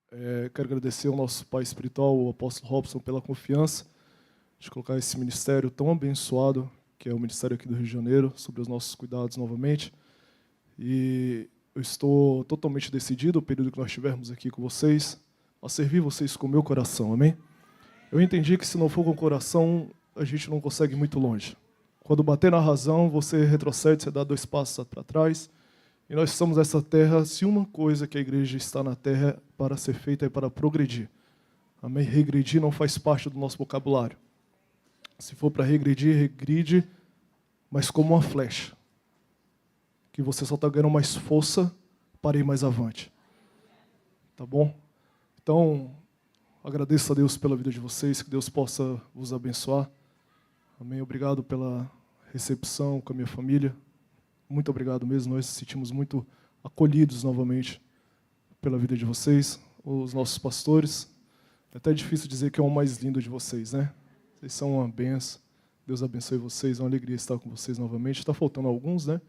Quero agradecer ao nosso pai espiritual, o apóstolo Robson, pela confiança de colocar esse ministério tão abençoado, que é o ministério aqui do Rio de Janeiro, sobre os nossos cuidados novamente. E eu estou totalmente decidido, o período que nós estivermos aqui com vocês, a servir vocês com o meu coração, amém? Eu entendi que se não for com o coração, a gente não consegue ir muito longe. Quando bater na razão, você retrocede, você dá 2 passos para trás. E nós estamos nessa terra, se uma coisa que a igreja está na terra é para ser feita é para progredir. Amém? Regredir não faz parte do nosso vocabulário. Se for para regredir, regride, mas como uma flecha. Que você só está ganhando mais força para ir mais avante. Tá bom? Então, agradeço a Deus pela vida de vocês, que Deus possa vos abençoar. Amém? Obrigado pela recepção com a minha família. Muito obrigado mesmo, nós nos sentimos muito acolhidos novamente pela vida de vocês, os nossos pastores. É até difícil dizer que é o mais lindo de vocês, né? Vocês são uma benção. Deus abençoe vocês, é uma alegria estar com vocês novamente. Está faltando alguns, né?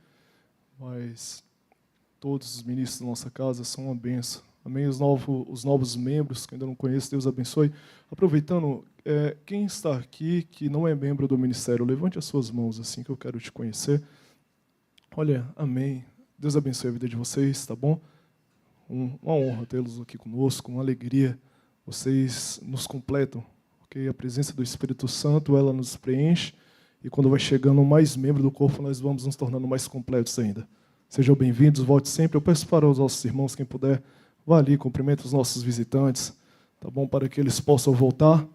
Mas todos os ministros da nossa casa são uma benção. Amém? Os novos membros que ainda não conheço, Deus abençoe. Aproveitando, quem está aqui que não é membro do ministério, levante as suas mãos assim que eu quero te conhecer. Olha, amém. Deus abençoe a vida de vocês, tá bom? Uma honra tê-los aqui conosco, uma alegria. Vocês nos completam, ok? A presença do Espírito Santo, ela nos preenche. E quando vai chegando mais membro do corpo, nós vamos nos tornando mais completos ainda. Sejam bem-vindos, volte sempre. Eu peço para os nossos irmãos, quem puder, vá ali, cumprimenta os nossos visitantes, tá bom? Para que eles possam voltar.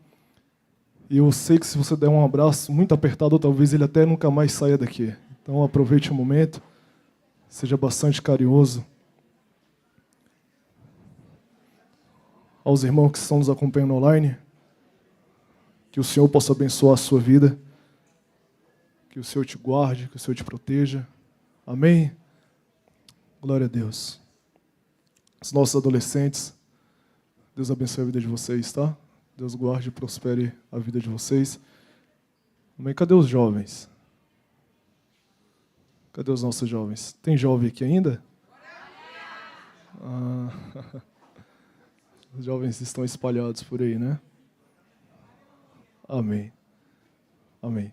E eu sei que se você der um abraço muito apertado, talvez ele até nunca mais saia daqui. Então aproveite o momento, seja bastante carinhoso. Aos irmãos que estão nos acompanhando online, que o Senhor possa abençoar a sua vida, que o Senhor te guarde, que o Senhor te proteja. Amém? Glória a Deus. Os nossos adolescentes, Deus abençoe a vida de vocês, tá? Deus guarde e prospere a vida de vocês. Amém? Cadê os jovens? Cadê os nossos jovens? Tem jovem aqui ainda? Os jovens estão espalhados por aí, né? Amém. Amém.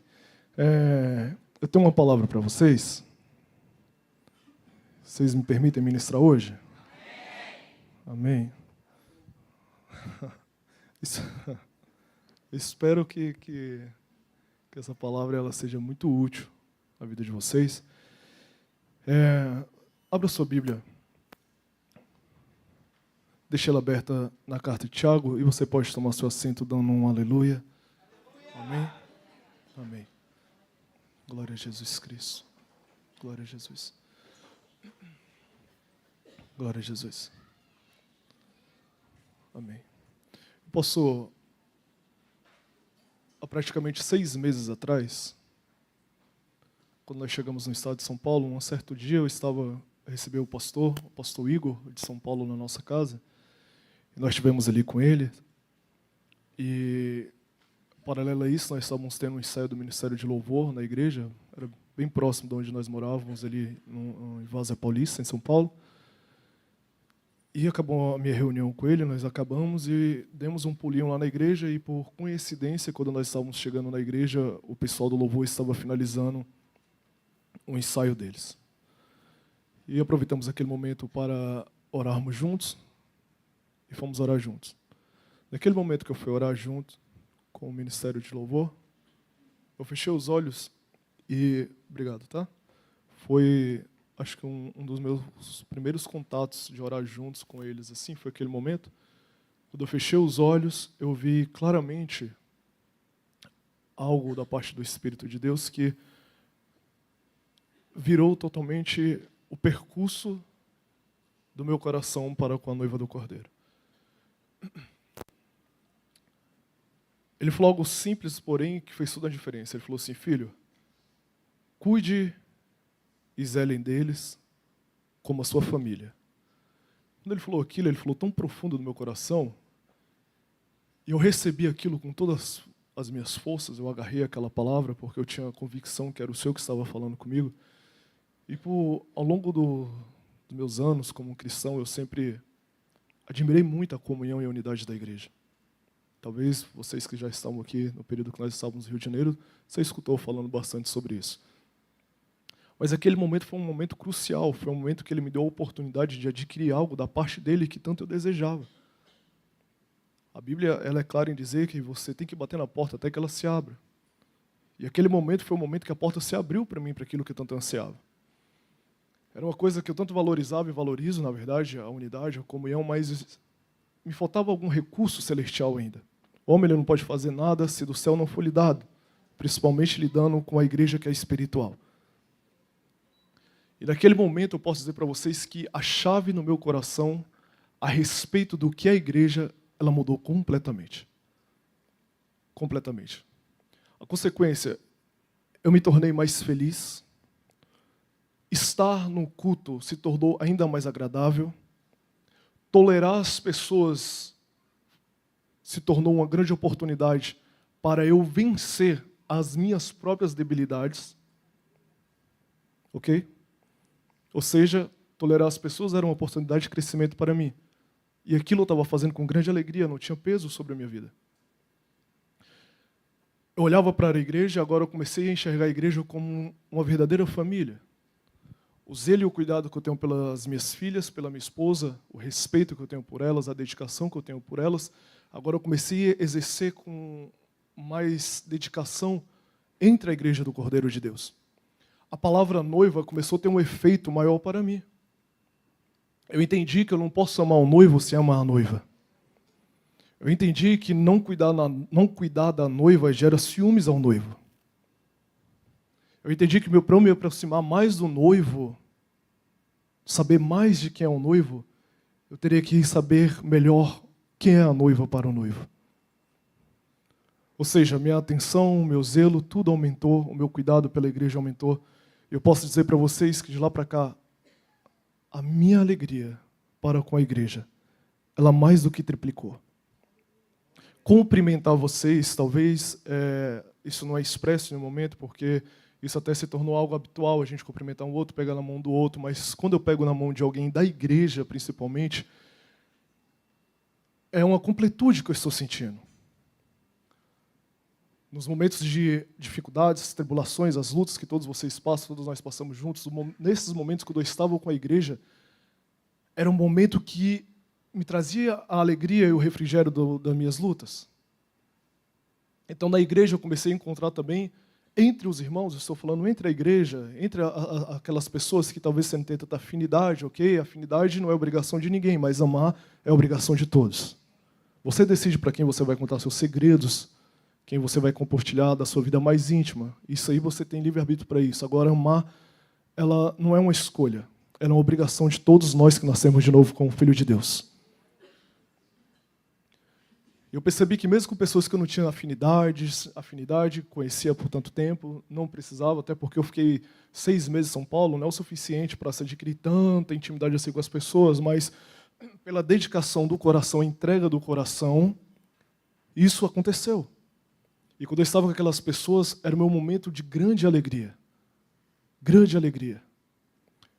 Eu tenho uma palavra para vocês. Vocês me permitem ministrar hoje? Amém. Espero que essa palavra ela seja muito útil na vida de vocês. Abra sua Bíblia. Deixe ela aberta na carta de Tiago e você pode tomar seu assento dando um aleluia. Amém? Amém. Glória a Jesus Cristo. Glória a Jesus. Glória a Jesus. Amém. Há praticamente 6 meses atrás, quando nós chegamos no estado de São Paulo, um certo dia eu recebi o pastor Igor, de São Paulo, na nossa casa. E nós estivemos ali com ele. E, paralelo a isso, nós estávamos tendo um ensaio do Ministério de Louvor na igreja. Era bem próximo de onde nós morávamos, ali em Várzea Paulista, em São Paulo. E acabou a minha reunião com ele, nós acabamos e demos um pulinho lá na igreja. E, por coincidência, quando nós estávamos chegando na igreja, o pessoal do Louvor estava finalizando o ensaio deles. E aproveitamos aquele momento para orarmos juntos e fomos orar juntos. Naquele momento que eu fui orar junto com o Ministério de Louvor, eu fechei os olhos e... Obrigado, tá? Foi, acho que um dos meus primeiros contatos de orar juntos com eles, assim, foi aquele momento. Quando eu fechei os olhos, eu vi claramente algo da parte do Espírito de Deus que virou totalmente o percurso do meu coração para com a noiva do Cordeiro. Ele falou algo simples, porém, que fez toda a diferença. Ele falou assim: filho, cuide e zelem deles como a sua família. Quando ele falou aquilo, ele falou tão profundo no meu coração, e eu recebi aquilo com todas as minhas forças, eu agarrei aquela palavra, porque eu tinha a convicção que era o Senhor que estava falando comigo. E ao longo dos meus anos como cristão, eu sempre admirei muito a comunhão e a unidade da igreja. Talvez vocês que já estavam aqui no período que nós estávamos no Rio de Janeiro, você escutou falando bastante sobre isso. Mas aquele momento foi um momento crucial, foi um momento que ele me deu a oportunidade de adquirir algo da parte dele que tanto eu desejava. A Bíblia ela é clara em dizer que você tem que bater na porta até que ela se abra. E aquele momento foi o momento que a porta se abriu para mim, para aquilo que eu tanto ansiava. Era uma coisa que eu tanto valorizava e valorizo, na verdade, a unidade, a comunhão, mas me faltava algum recurso celestial ainda. O homem ele não pode fazer nada se do céu não for lhe dado, principalmente lidando com a igreja que é espiritual. E naquele momento eu posso dizer para vocês que a chave no meu coração a respeito do que é a igreja, ela mudou completamente. Completamente. A consequência, eu me tornei mais feliz, estar no culto se tornou ainda mais agradável, tolerar as pessoas se tornou uma grande oportunidade para eu vencer as minhas próprias debilidades. Ok? Ou seja, tolerar as pessoas era uma oportunidade de crescimento para mim. E aquilo eu estava fazendo com grande alegria, não tinha peso sobre a minha vida. Eu olhava para a igreja, agora eu comecei a enxergar a igreja como uma verdadeira família. O zelo e o cuidado que eu tenho pelas minhas filhas, pela minha esposa, o respeito que eu tenho por elas, a dedicação que eu tenho por elas, agora eu comecei a exercer com mais dedicação entre a igreja do Cordeiro de Deus. A palavra noiva começou a ter um efeito maior para mim. Eu entendi que eu não posso amar o noivo sem amar a noiva. Eu entendi que não cuidar da noiva gera ciúmes ao noivo. Eu entendi que para eu me aproximar mais do noivo, saber mais de quem é o noivo, eu teria que saber melhor quem é a noiva para o noivo. Ou seja, minha atenção, meu zelo, tudo aumentou, o meu cuidado pela igreja aumentou. Eu posso dizer para vocês que de lá para cá, a minha alegria para com a igreja, ela mais do que triplicou. Cumprimentar vocês, talvez isso não é expresso no momento, porque isso até se tornou algo habitual, a gente cumprimentar um outro, pegar na mão do outro, mas quando eu pego na mão de alguém da igreja, principalmente, é uma completude que eu estou sentindo. Nos momentos de dificuldades, tribulações, as lutas que todos vocês passam, todos nós passamos juntos, nesses momentos quando eu estava com a igreja, era um momento que me trazia a alegria e o refrigério das minhas lutas. Então, na igreja, eu comecei a encontrar também, entre os irmãos, eu estou falando entre a igreja, entre aquelas pessoas que talvez você não tenha tanta afinidade, ok? Afinidade não é obrigação de ninguém, mas amar é obrigação de todos. Você decide para quem você vai contar seus segredos, quem você vai compartilhar da sua vida mais íntima. Isso aí você tem livre-arbítrio para isso. Agora, amar, ela não é uma escolha. Ela é uma obrigação de todos nós que nascemos de novo como filho de Deus. Eu percebi que mesmo com pessoas que eu não tinha afinidade, conhecia por tanto tempo, não precisava, até porque eu fiquei 6 meses em São Paulo, não é o suficiente para se adquirir tanta intimidade assim com as pessoas, mas pela dedicação do coração, entrega do coração, isso aconteceu. E quando eu estava com aquelas pessoas, era o meu momento de grande alegria. Grande alegria.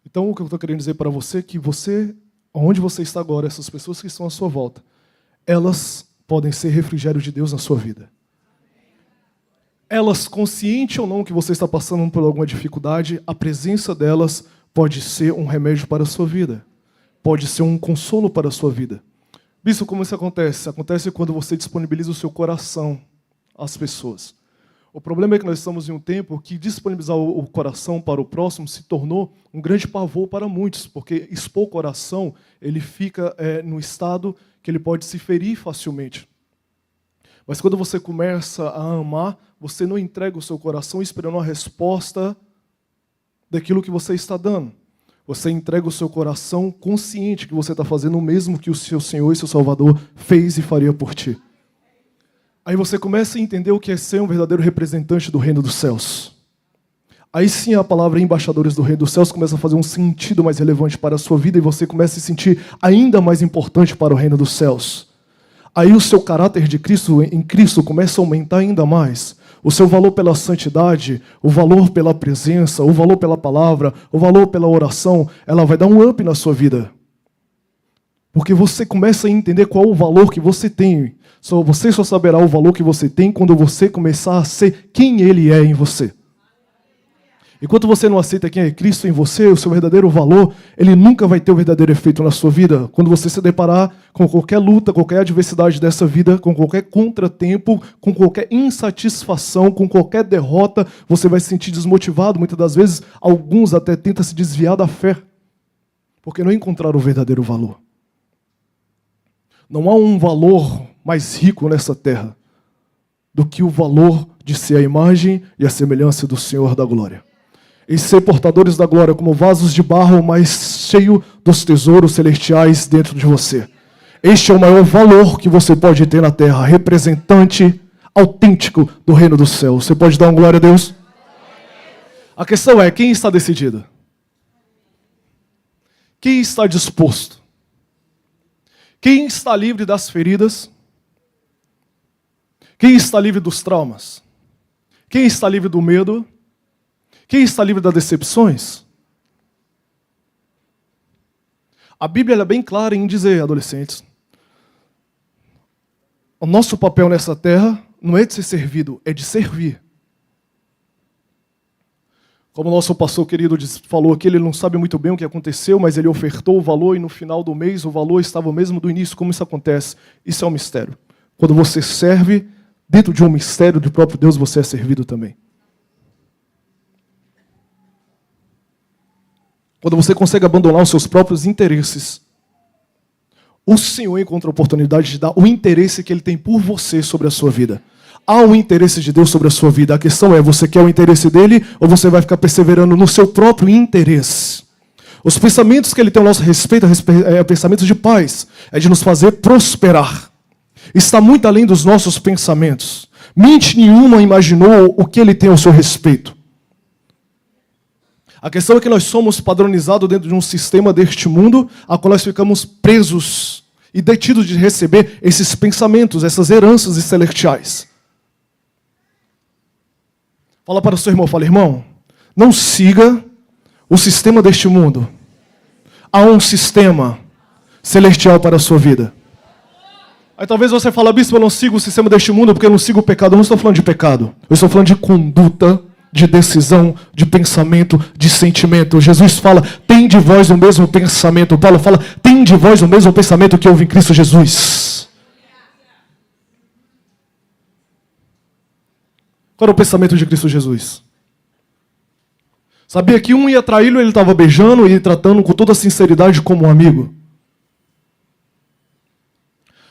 Então, o que eu estou querendo dizer para você é que você, onde você está agora, essas pessoas que estão à sua volta, elas podem ser refrigério de Deus na sua vida. Elas, consciente ou não que você está passando por alguma dificuldade, a presença delas pode ser um remédio para a sua vida. Pode ser um consolo para a sua vida. Bispo, como isso acontece? Acontece quando você disponibiliza o seu coração às pessoas. O problema é que nós estamos em um tempo que disponibilizar o coração para o próximo se tornou um grande pavor para muitos, porque expor o coração, ele fica no estado que ele pode se ferir facilmente. Mas quando você começa a amar, você não entrega o seu coração esperando a resposta daquilo que você está dando. Você entrega o seu coração consciente que você está fazendo o mesmo que o seu Senhor e seu Salvador fez e faria por ti. Aí você começa a entender o que é ser um verdadeiro representante do reino dos céus. Aí sim a palavra embaixadores do reino dos céus começa a fazer um sentido mais relevante para a sua vida e você começa a se sentir ainda mais importante para o reino dos céus. Aí o seu caráter de Cristo, em Cristo, começa a aumentar ainda mais. O seu valor pela santidade, o valor pela presença, o valor pela palavra, o valor pela oração, ela vai dar um up na sua vida. Porque você começa a entender qual o valor que você tem. Você só saberá o valor que você tem quando você começar a ser quem Ele é em você. Enquanto você não aceita quem é Cristo em você, o seu verdadeiro valor, ele nunca vai ter o verdadeiro efeito na sua vida. Quando você se deparar com qualquer luta, qualquer adversidade dessa vida, com qualquer contratempo, com qualquer insatisfação, com qualquer derrota, você vai se sentir desmotivado. Muitas das vezes, alguns até tentam se desviar da fé, porque não encontraram o verdadeiro valor. Não há um valor mais rico nessa terra do que o valor de ser a imagem e a semelhança do Senhor da glória. E ser portadores da glória como vasos de barro, mas cheio dos tesouros celestiais dentro de você. Este é o maior valor que você pode ter na terra, representante autêntico do reino do céu. Você pode dar uma glória a Deus? A questão é, quem está decidido? Quem está disposto? Quem está livre das feridas? Quem está livre dos traumas? Quem está livre do medo? Quem está livre das decepções? A Bíblia é bem clara em dizer, adolescentes, o nosso papel nessa terra não é de ser servido, é de servir. Como o nosso pastor querido falou aqui, ele não sabe muito bem o que aconteceu, mas ele ofertou o valor e no final do mês o valor estava o mesmo do início. Como isso acontece? Isso é um mistério. Quando você serve, dentro de um mistério do próprio Deus, você é servido também. Quando você consegue abandonar os seus próprios interesses, o Senhor encontra a oportunidade de dar o interesse que Ele tem por você sobre a sua vida. Há um interesse de Deus sobre a sua vida. A questão é, você quer o interesse dEle ou você vai ficar perseverando no seu próprio interesse? Os pensamentos que Ele tem ao nosso respeito é pensamentos de paz, é de nos fazer prosperar. Está muito além dos nossos pensamentos. Mente nenhuma imaginou o que Ele tem ao seu respeito. A questão é que nós somos padronizados dentro de um sistema deste mundo, a qual nós ficamos presos e detidos de receber esses pensamentos, essas heranças celestiais. Fala para o seu irmão, fala, irmão, não siga o sistema deste mundo. Há um sistema celestial para a sua vida. Aí talvez você fale, bispo, eu não sigo o sistema deste mundo porque eu não sigo o pecado. Eu não estou falando de pecado, eu estou falando de conduta, de decisão, de pensamento, de sentimento. Jesus fala, tem de vós o mesmo pensamento. Paulo fala, tem de vós o mesmo pensamento que houve em Cristo Jesus. Qual era o pensamento de Cristo Jesus? Sabia que um ia traí-lo, ele estava beijando e tratando com toda a sinceridade como um amigo.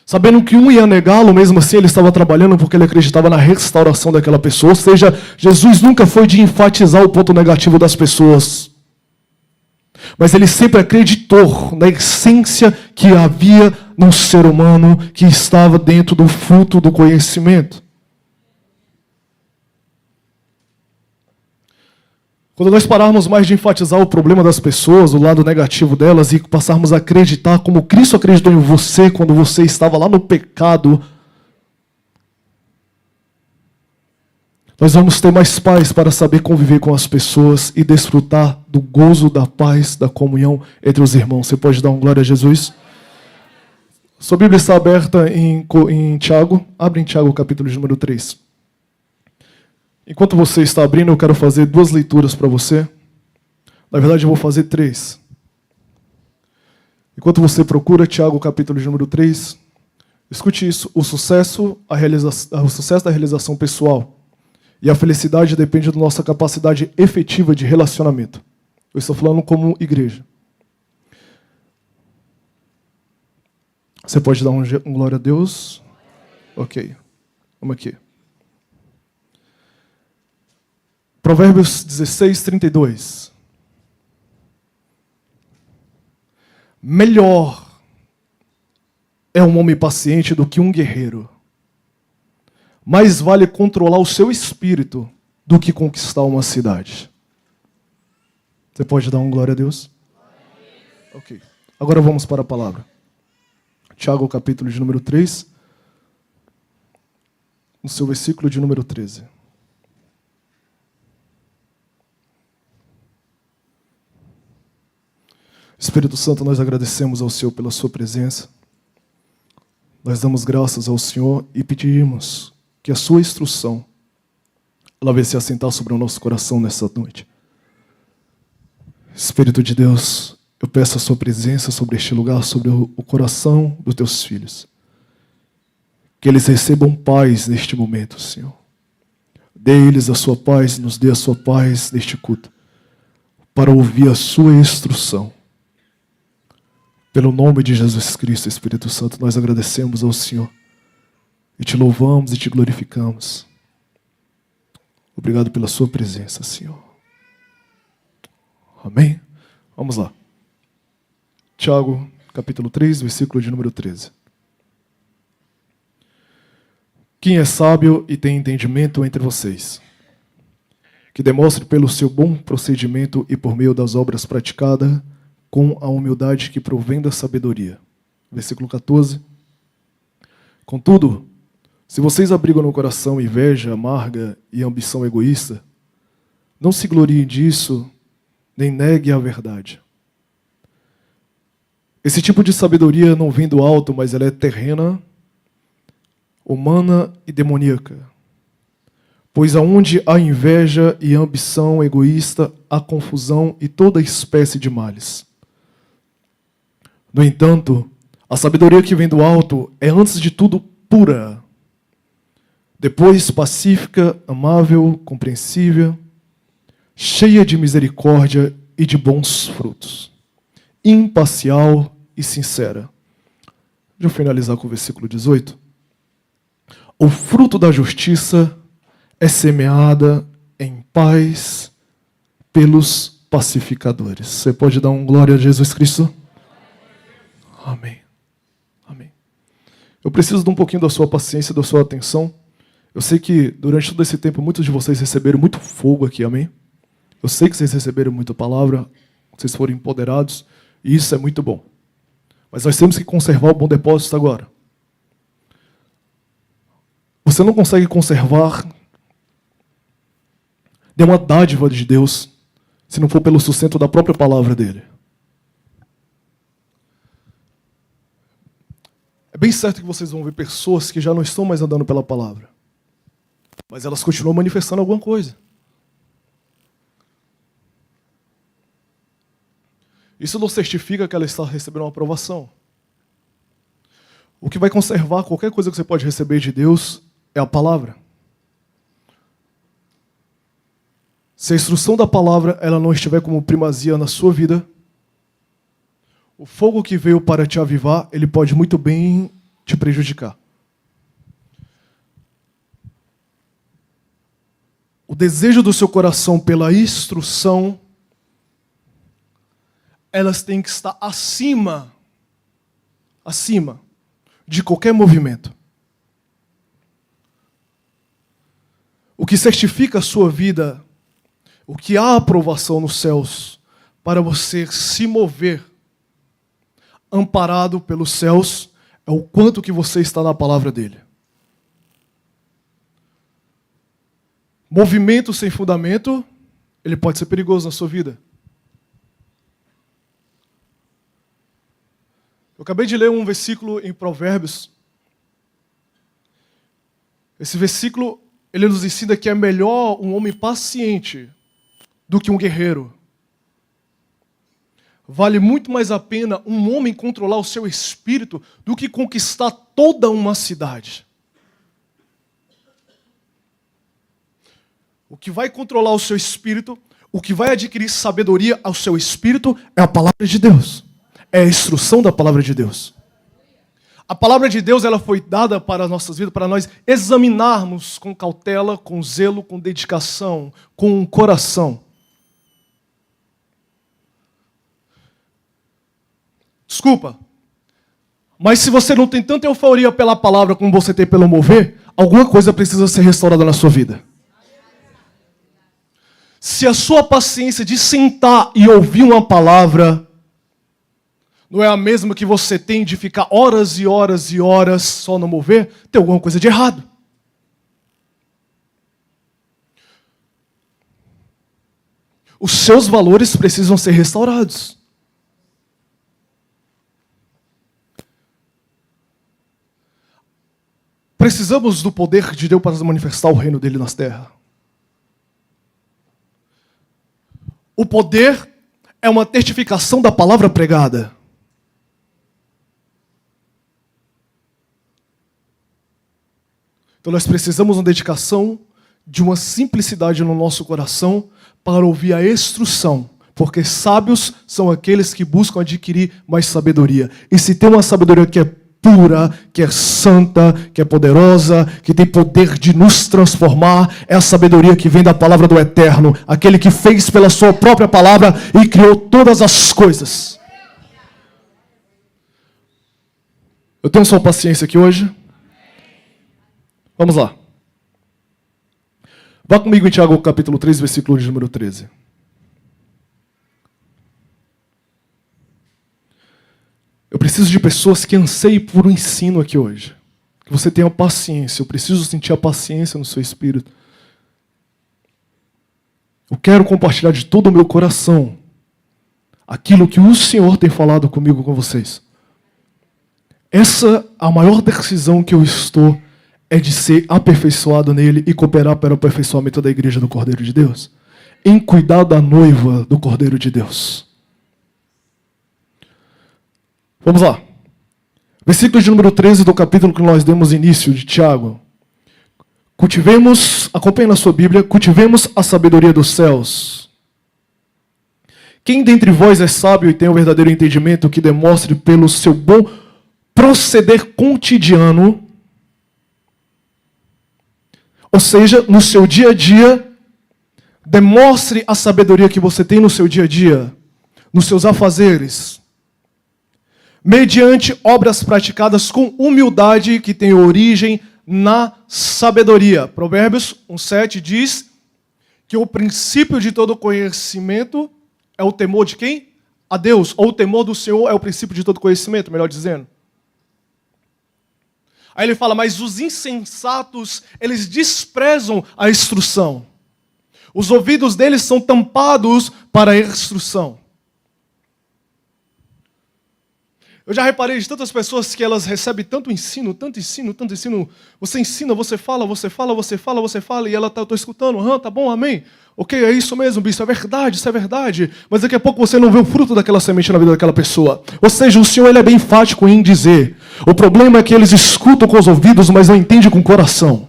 Sabendo que um ia negá-lo, mesmo assim ele estava trabalhando porque ele acreditava na restauração daquela pessoa. Ou seja, Jesus nunca foi de enfatizar o ponto negativo das pessoas. Mas ele sempre acreditou na essência que havia no ser humano que estava dentro do fruto do conhecimento. Quando nós pararmos mais de enfatizar o problema das pessoas, o lado negativo delas, e passarmos a acreditar como Cristo acreditou em você quando você estava lá no pecado, nós vamos ter mais paz para saber conviver com as pessoas e desfrutar do gozo, da paz, da comunhão entre os irmãos. Você pode dar uma glória a Jesus? Sua Bíblia está aberta em Tiago. Abre em Tiago, capítulo de número 3. Enquanto você está abrindo, eu quero fazer 2 leituras para você. Na verdade, eu vou fazer 3. Enquanto você procura Tiago, capítulo de número 3, escute isso. O sucesso da realização pessoal e a felicidade depende da nossa capacidade efetiva de relacionamento. Eu estou falando como igreja. Você pode dar um glória a Deus? Ok. Vamos aqui. Provérbios 16, 32. Melhor é um homem paciente do que um guerreiro. Mais vale controlar o seu espírito do que conquistar uma cidade. Você pode dar um glória a Deus? Ok. Agora vamos para a palavra. Tiago, capítulo de número 3, no seu versículo de número 13. Espírito Santo, nós agradecemos ao Senhor pela sua presença. Nós damos graças ao Senhor e pedimos que a sua instrução ela venha se assentar sobre o nosso coração nessa noite. Espírito de Deus, eu peço a sua presença sobre este lugar, sobre o coração dos teus filhos. Que eles recebam paz neste momento, Senhor. Dê-lhes a sua paz, nos dê a sua paz neste culto, para ouvir a sua instrução. Pelo nome de Jesus Cristo, Espírito Santo, nós agradecemos ao Senhor e te louvamos e te glorificamos. Obrigado pela sua presença, Senhor. Amém? Vamos lá. Tiago, capítulo 3, versículo de número 13. Quem é sábio e tem entendimento entre vocês, que demonstre pelo seu bom procedimento e por meio das obras praticadas, com a humildade que provém da sabedoria. Versículo 14. Contudo, se vocês abrigam no coração inveja amarga e ambição egoísta, não se gloriem disso, nem neguem a verdade. Esse tipo de sabedoria não vem do alto, mas ela é terrena, humana e demoníaca. Pois aonde há inveja e ambição egoísta, há confusão e toda espécie de males. No entanto, a sabedoria que vem do alto é antes de tudo pura, depois pacífica, amável, compreensível, cheia de misericórdia e de bons frutos, imparcial e sincera. Deixa eu finalizar com o versículo 18. O fruto da justiça é semeada em paz pelos pacificadores. Você pode dar um glória a Jesus Cristo? Amém. Amém. Eu preciso de um pouquinho da sua paciência, da sua atenção. Eu sei que durante todo esse tempo muitos de vocês receberam muito fogo aqui, amém? Eu sei que vocês receberam muita palavra, vocês foram empoderados, e isso é muito bom. Mas nós temos que conservar o bom depósito agora. Você não consegue conservar nenhuma dádiva de Deus se não for pelo sustento da própria palavra dele. É bem certo que vocês vão ver pessoas que já não estão mais andando pela palavra, mas elas continuam manifestando alguma coisa. Isso não certifica que ela está recebendo uma aprovação. O que vai conservar qualquer coisa que você pode receber de Deus é a palavra. Se a instrução da palavra ela não estiver como primazia na sua vida, o fogo que veio para te avivar, ele pode muito bem te prejudicar. O desejo do seu coração pela instrução, elas têm que estar acima de qualquer movimento. O que certifica a sua vida, o que há aprovação nos céus para você se mover amparado pelos céus, é o quanto que você está na palavra dele. Movimento sem fundamento, ele pode ser perigoso na sua vida. Eu acabei de ler um versículo em Provérbios. Esse versículo, ele nos ensina que é melhor um homem paciente do que um guerreiro. Vale muito mais a pena um homem controlar o seu espírito do que conquistar toda uma cidade. O que vai controlar o seu espírito, o que vai adquirir sabedoria ao seu espírito é a palavra de Deus. É a instrução da palavra de Deus. A palavra de Deus ela foi dada para as nossas vidas, para nós examinarmos com cautela, com zelo, com dedicação, com coração. Desculpa, mas se você não tem tanta euforia pela palavra como você tem pelo mover, alguma coisa precisa ser restaurada na sua vida. Se a sua paciência de sentar e ouvir uma palavra não é a mesma que você tem de ficar horas e horas e horas só no mover, tem alguma coisa de errado. Os seus valores precisam ser restaurados. precisamos do poder de Deus para manifestar o reino dele nas terras. O poder é uma testificação da palavra pregada. Então nós precisamos uma dedicação de uma simplicidade no nosso coração para ouvir a instrução. Porque sábios são aqueles que buscam adquirir mais sabedoria. E se tem uma sabedoria que é pura, que é santa, que é poderosa, que tem poder de nos transformar, é a sabedoria que vem da palavra do Eterno, aquele que fez pela sua própria palavra e criou todas as coisas. Eu tenho sua paciência aqui hoje? Vamos lá. Vá comigo em Tiago capítulo 3, versículo de número 13. Eu preciso de pessoas que anseiem por um ensino aqui hoje. Que você tenha paciência. Eu preciso sentir a paciência no seu espírito. Eu quero compartilhar de todo o meu coração aquilo que o Senhor tem falado comigo, com vocês. Essa, a maior decisão que eu estou é de ser aperfeiçoado nele e cooperar para o aperfeiçoamento da igreja do Cordeiro de Deus. Em cuidar da noiva do Cordeiro de Deus. Vamos lá. Versículo de número 13 do capítulo que nós demos início, de Tiago. Cultivemos, acompanhe na sua Bíblia, cultivemos a sabedoria dos céus. Quem dentre vós é sábio e tem o verdadeiro entendimento, que demonstre pelo seu bom proceder cotidiano, ou seja, no seu dia a dia, demonstre a sabedoria que você tem no seu dia a dia, nos seus afazeres, mediante obras praticadas com humildade que tem origem na sabedoria. Provérbios 1:7 diz que o princípio de todo conhecimento é o temor de quem? A Deus. Ou o temor do Senhor é o princípio de todo conhecimento, melhor dizendo. Aí ele fala, mas os insensatos, eles desprezam a instrução. Os ouvidos deles são tampados para a instrução. Eu já reparei de tantas pessoas que elas recebem tanto ensino, tanto ensino, tanto ensino. Você ensina, você fala, e ela está, eu estou escutando, tá bom, amém? Ok, é isso mesmo, bispo, isso é verdade. Mas daqui a pouco você não vê o fruto daquela semente na vida daquela pessoa. Ou seja, o Senhor ele é bem enfático em dizer. O problema é que eles escutam com os ouvidos, mas não entendem com o coração.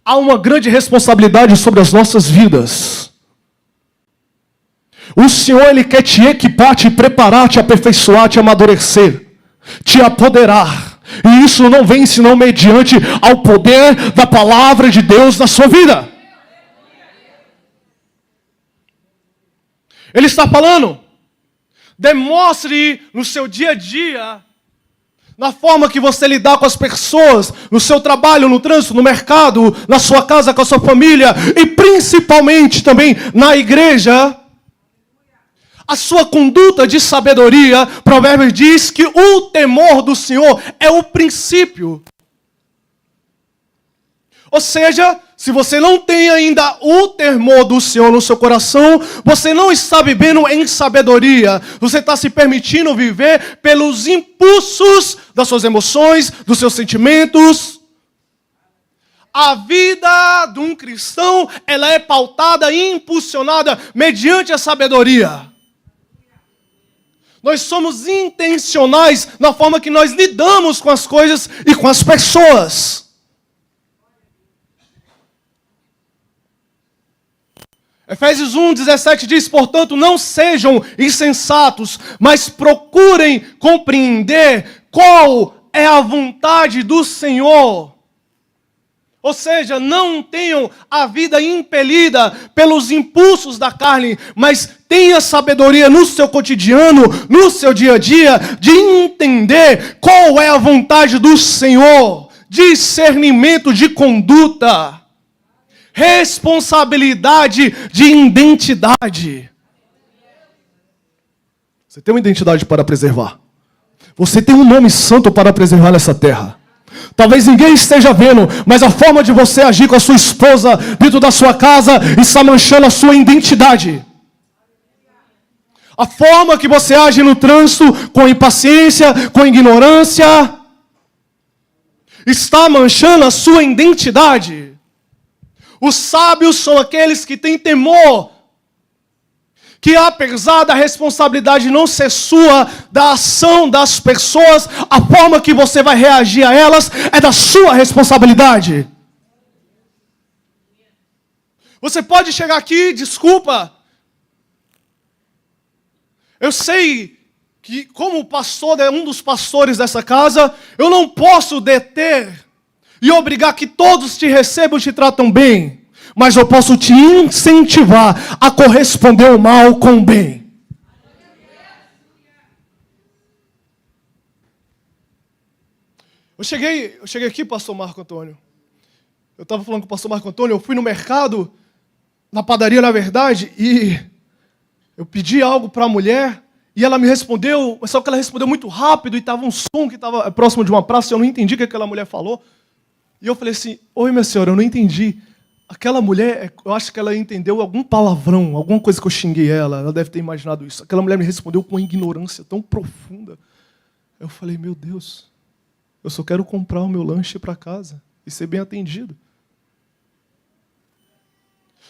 Há uma grande responsabilidade sobre as nossas vidas. O Senhor, Ele quer te equipar, te preparar, te aperfeiçoar, te amadurecer, te apoderar. E isso não vem senão mediante ao poder da palavra de Deus na sua vida. Ele está falando, demonstre no seu dia a dia, na forma que você lidar com as pessoas, no seu trabalho, no trânsito, no mercado, na sua casa, com a sua família, e principalmente também na igreja, a sua conduta de sabedoria. Provérbios diz que o temor do Senhor é o princípio. Ou seja, se você não tem ainda o temor do Senhor no seu coração, você não está vivendo em sabedoria. Você está se permitindo viver pelos impulsos das suas emoções, dos seus sentimentos. A vida de um cristão, ela é pautada e impulsionada mediante a sabedoria. Nós somos intencionais na forma que nós lidamos com as coisas e com as pessoas. Efésios 1:17 diz, portanto, não sejam insensatos, mas procurem compreender qual é a vontade do Senhor. Ou seja, não tenham a vida impelida pelos impulsos da carne, mas tenha sabedoria no seu cotidiano, no seu dia a dia, de entender qual é a vontade do Senhor, discernimento de conduta, responsabilidade de identidade. Você tem uma identidade para preservar. Você tem um nome santo para preservar nessa terra. Talvez ninguém esteja vendo, mas a forma de você agir com a sua esposa dentro da sua casa está manchando a sua identidade. A forma que você age no trânsito, com impaciência, com ignorância, está manchando a sua identidade. Os sábios são aqueles que têm temor, que apesar da responsabilidade não ser sua, da ação das pessoas, a forma que você vai reagir a elas é da sua responsabilidade. Você pode chegar aqui, desculpa, eu sei que como pastor, um dos pastores dessa casa, eu não posso deter e obrigar que todos te recebam e te tratam bem. Mas eu posso te incentivar a corresponder o mal com o bem. Eu cheguei aqui, pastor Marco Antônio. Eu estava falando com o pastor Marco Antônio, eu fui no mercado, na padaria, na verdade, e eu pedi algo para a mulher, e ela me respondeu, só que ela respondeu muito rápido, e estava um som que estava próximo de uma praça, eu não entendi o que aquela mulher falou. E eu falei assim, oi minha senhora, eu não entendi. Aquela mulher, eu acho que ela entendeu algum palavrão, alguma coisa que eu xinguei ela deve ter imaginado isso. Aquela mulher me respondeu com uma ignorância tão profunda. Eu falei, meu Deus, eu só quero comprar o meu lanche para casa e ser bem atendido.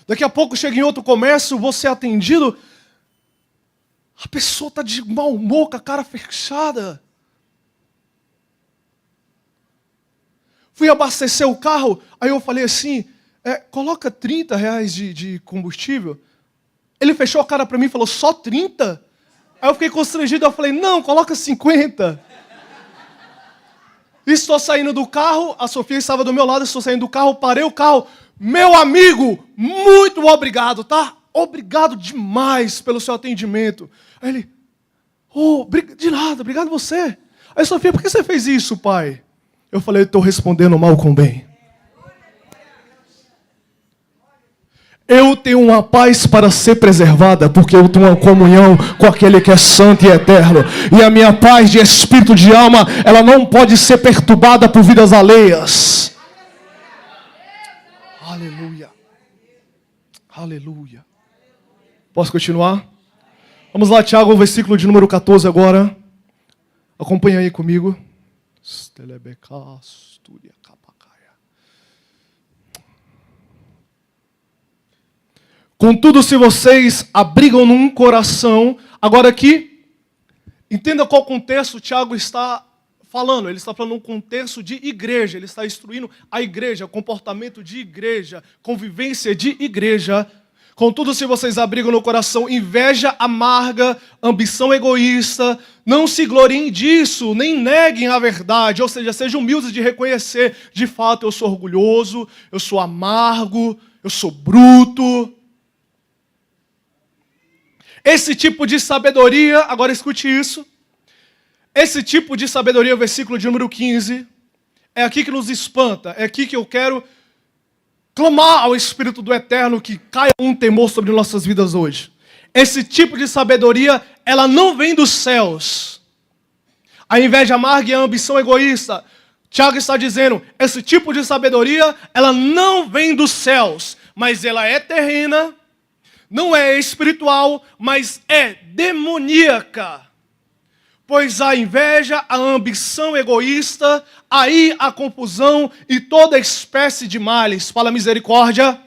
Daqui a pouco chega em outro comércio, vou ser atendido, a pessoa está de mau humor, com a cara fechada. Fui abastecer o carro, aí eu falei assim, coloca R$30 de combustível. Ele fechou a cara para mim e falou, só 30? Aí eu fiquei constrangido, eu falei, não, coloca 50. Estou saindo do carro, a Sofia estava do meu lado, estou saindo do carro, parei o carro. Meu amigo, muito obrigado, tá? Obrigado demais pelo seu atendimento. Aí ele, de nada, obrigado você. Aí Sofia, por que você fez isso, pai? Eu falei, estou respondendo mal com bem. Eu tenho uma paz para ser preservada, porque eu tenho uma comunhão com aquele que é santo e eterno. E a minha paz de espírito, de alma, ela não pode ser perturbada por vidas alheias. Aleluia. Aleluia. Posso continuar? Vamos lá, Tiago, versículo de número 14 agora. Acompanha aí comigo. Contudo, se vocês abrigam num coração... Agora aqui, entenda qual contexto o Tiago está falando. Ele está falando num contexto de igreja. Ele está instruindo a igreja, comportamento de igreja, convivência de igreja. Contudo, se vocês abrigam no coração inveja amarga, ambição egoísta, não se gloriem disso, nem neguem a verdade. Ou seja, sejam humildes de reconhecer, de fato, eu sou orgulhoso, eu sou amargo, eu sou bruto. Esse tipo de sabedoria, agora escute isso, esse tipo de sabedoria, versículo de número 15, é aqui que nos espanta, é aqui que eu quero clamar ao Espírito do Eterno que caia um temor sobre nossas vidas hoje. Esse tipo de sabedoria, ela não vem dos céus. A inveja amarga e a ambição egoísta, Tiago está dizendo, esse tipo de sabedoria, ela não vem dos céus, mas ela é terrena, não é espiritual, mas é demoníaca. Pois a inveja, a ambição egoísta, aí a confusão e toda espécie de males. Fala misericórdia.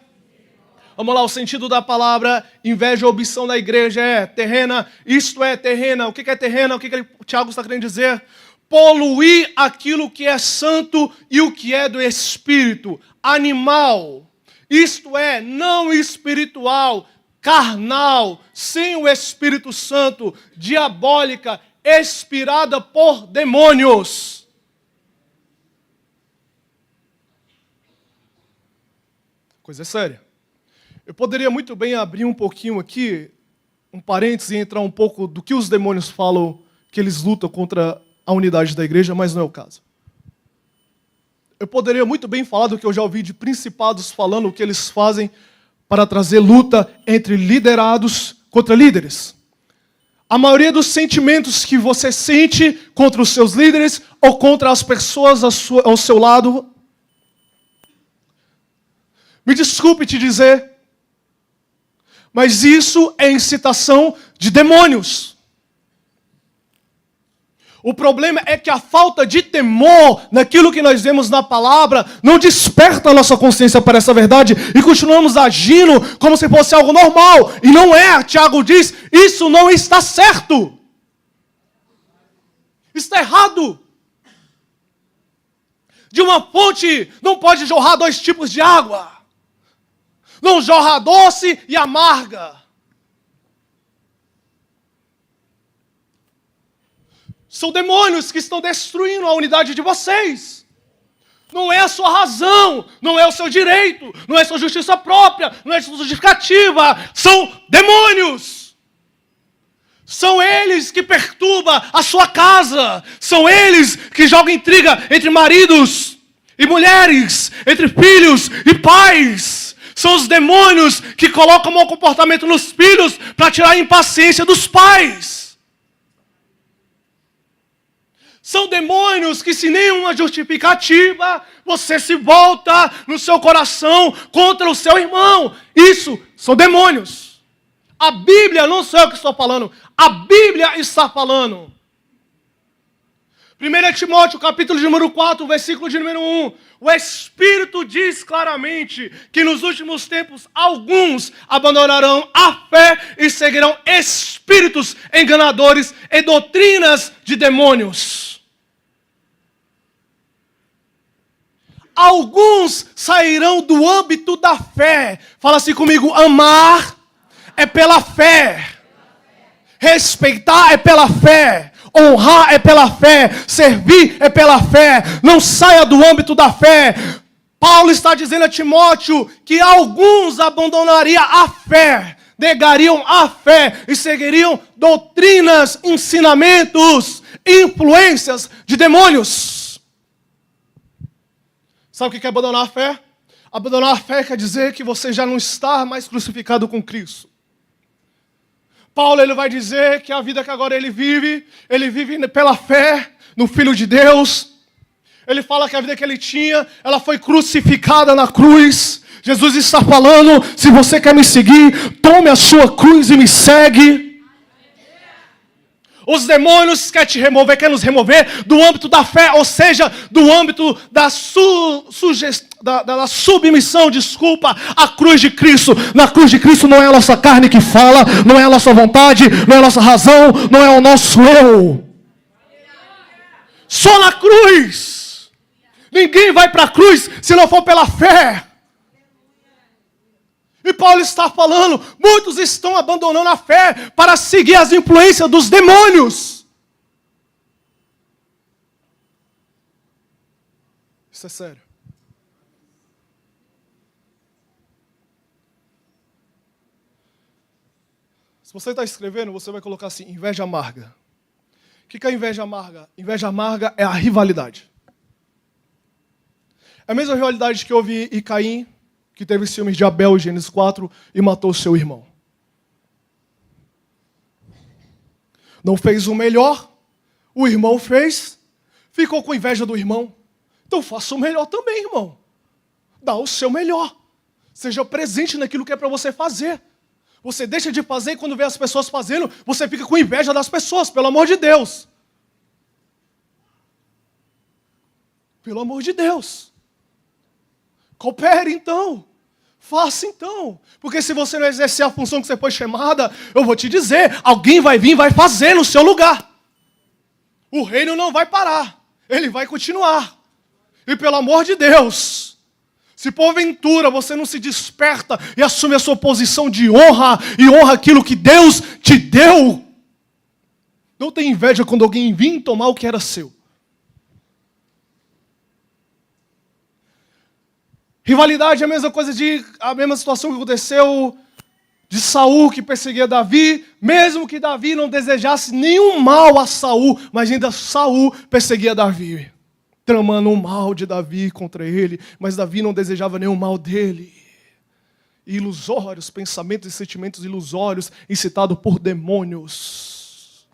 Vamos lá, o sentido da palavra inveja ou ambição da igreja é terrena. Isto é terrena. O que é terrena? O que o Tiago está querendo dizer? Poluir aquilo que é santo e o que é do espírito. Animal. Isto é, não espiritual, carnal, sem o Espírito Santo, diabólica, inspirada por demônios. Coisa séria. Eu poderia muito bem abrir um pouquinho aqui, um parênteses, e entrar um pouco do que os demônios falam, que eles lutam contra a unidade da igreja, mas não é o caso. Eu poderia muito bem falar do que eu já ouvi de principados falando o que eles fazem para trazer luta entre liderados contra líderes. A maioria dos sentimentos que você sente contra os seus líderes ou contra as pessoas ao seu lado, me desculpe te dizer, Mas isso é incitação de demônios. O problema é que a falta de temor naquilo que nós vemos na palavra não desperta a nossa consciência para essa verdade e continuamos agindo como se fosse algo normal. E não é. Tiago diz, isso não está certo. Está errado. De uma fonte não pode jorrar 2 tipos de água. Não jorra doce e amarga. São demônios que estão destruindo a unidade de vocês. Não é a sua razão, não é o seu direito, não é a sua justiça própria, não é a sua justificativa. São demônios. São eles que perturbam a sua casa. São eles que jogam intriga entre maridos e mulheres, entre filhos e pais. São os demônios que colocam mau comportamento nos filhos para tirar a impaciência dos pais. São demônios que, sem nenhuma justificativa, você se volta no seu coração contra o seu irmão. Isso são demônios. A Bíblia, não sou eu que estou falando, a Bíblia está falando. 1 Timóteo, capítulo de número 4, versículo de número 1. O Espírito diz claramente que nos últimos tempos alguns abandonarão a fé e seguirão espíritos enganadores e doutrinas de demônios. Alguns sairão do âmbito da fé. Fala assim comigo, amar é pela fé. Respeitar é pela fé. Honrar é pela fé. Servir é pela fé. Não saia do âmbito da fé. Paulo está dizendo a Timóteo que alguns abandonariam a fé, negariam a fé e seguiriam doutrinas, ensinamentos, influências de demônios. Sabe o que é abandonar a fé? Abandonar a fé quer dizer que você já não está mais crucificado com Cristo. Paulo ele vai dizer que a vida que agora ele vive pela fé no Filho de Deus. Ele fala que a vida que ele tinha, ela foi crucificada na cruz. Jesus está falando, se você quer me seguir, tome a sua cruz e me segue. Os demônios querem nos remover do âmbito da fé, ou seja, do âmbito da submissão, à cruz de Cristo. Na cruz de Cristo não é a nossa carne que fala, não é a nossa vontade, não é a nossa razão, não é o nosso eu. Só na cruz. Ninguém vai para a cruz se não for pela fé. E Paulo está falando, muitos estão abandonando a fé para seguir as influências dos demônios. Isso é sério. Se você está escrevendo, você vai colocar assim, inveja amarga. O que é inveja amarga? Inveja amarga é a rivalidade. É a mesma rivalidade que houve em Caim, que teve ciúmes de Abel em Gênesis 4 e matou seu irmão. Não fez o melhor, o irmão fez, ficou com inveja do irmão. Então faça o melhor também, irmão. Dá o seu melhor. Seja presente naquilo que é para você fazer. Você deixa de fazer e quando vê as pessoas fazendo, você fica com inveja das pessoas, pelo amor de Deus. Pelo amor de Deus. Coopere então. Faça então. Porque se você não exercer a função que você foi chamada, eu vou te dizer, alguém vai vir e vai fazer no seu lugar. O reino não vai parar. Ele vai continuar. E pelo amor de Deus, se porventura você não se desperta e assume a sua posição de honra e honra aquilo que Deus te deu, não tenha inveja quando alguém vir tomar o que era seu. Rivalidade é a mesma coisa a mesma situação que aconteceu de Saul que perseguia Davi, mesmo que Davi não desejasse nenhum mal a Saul, mas ainda Saul perseguia Davi, tramando um mal de Davi contra ele, mas Davi não desejava nenhum mal dele. Ilusórios, pensamentos e sentimentos ilusórios, incitados por demônios.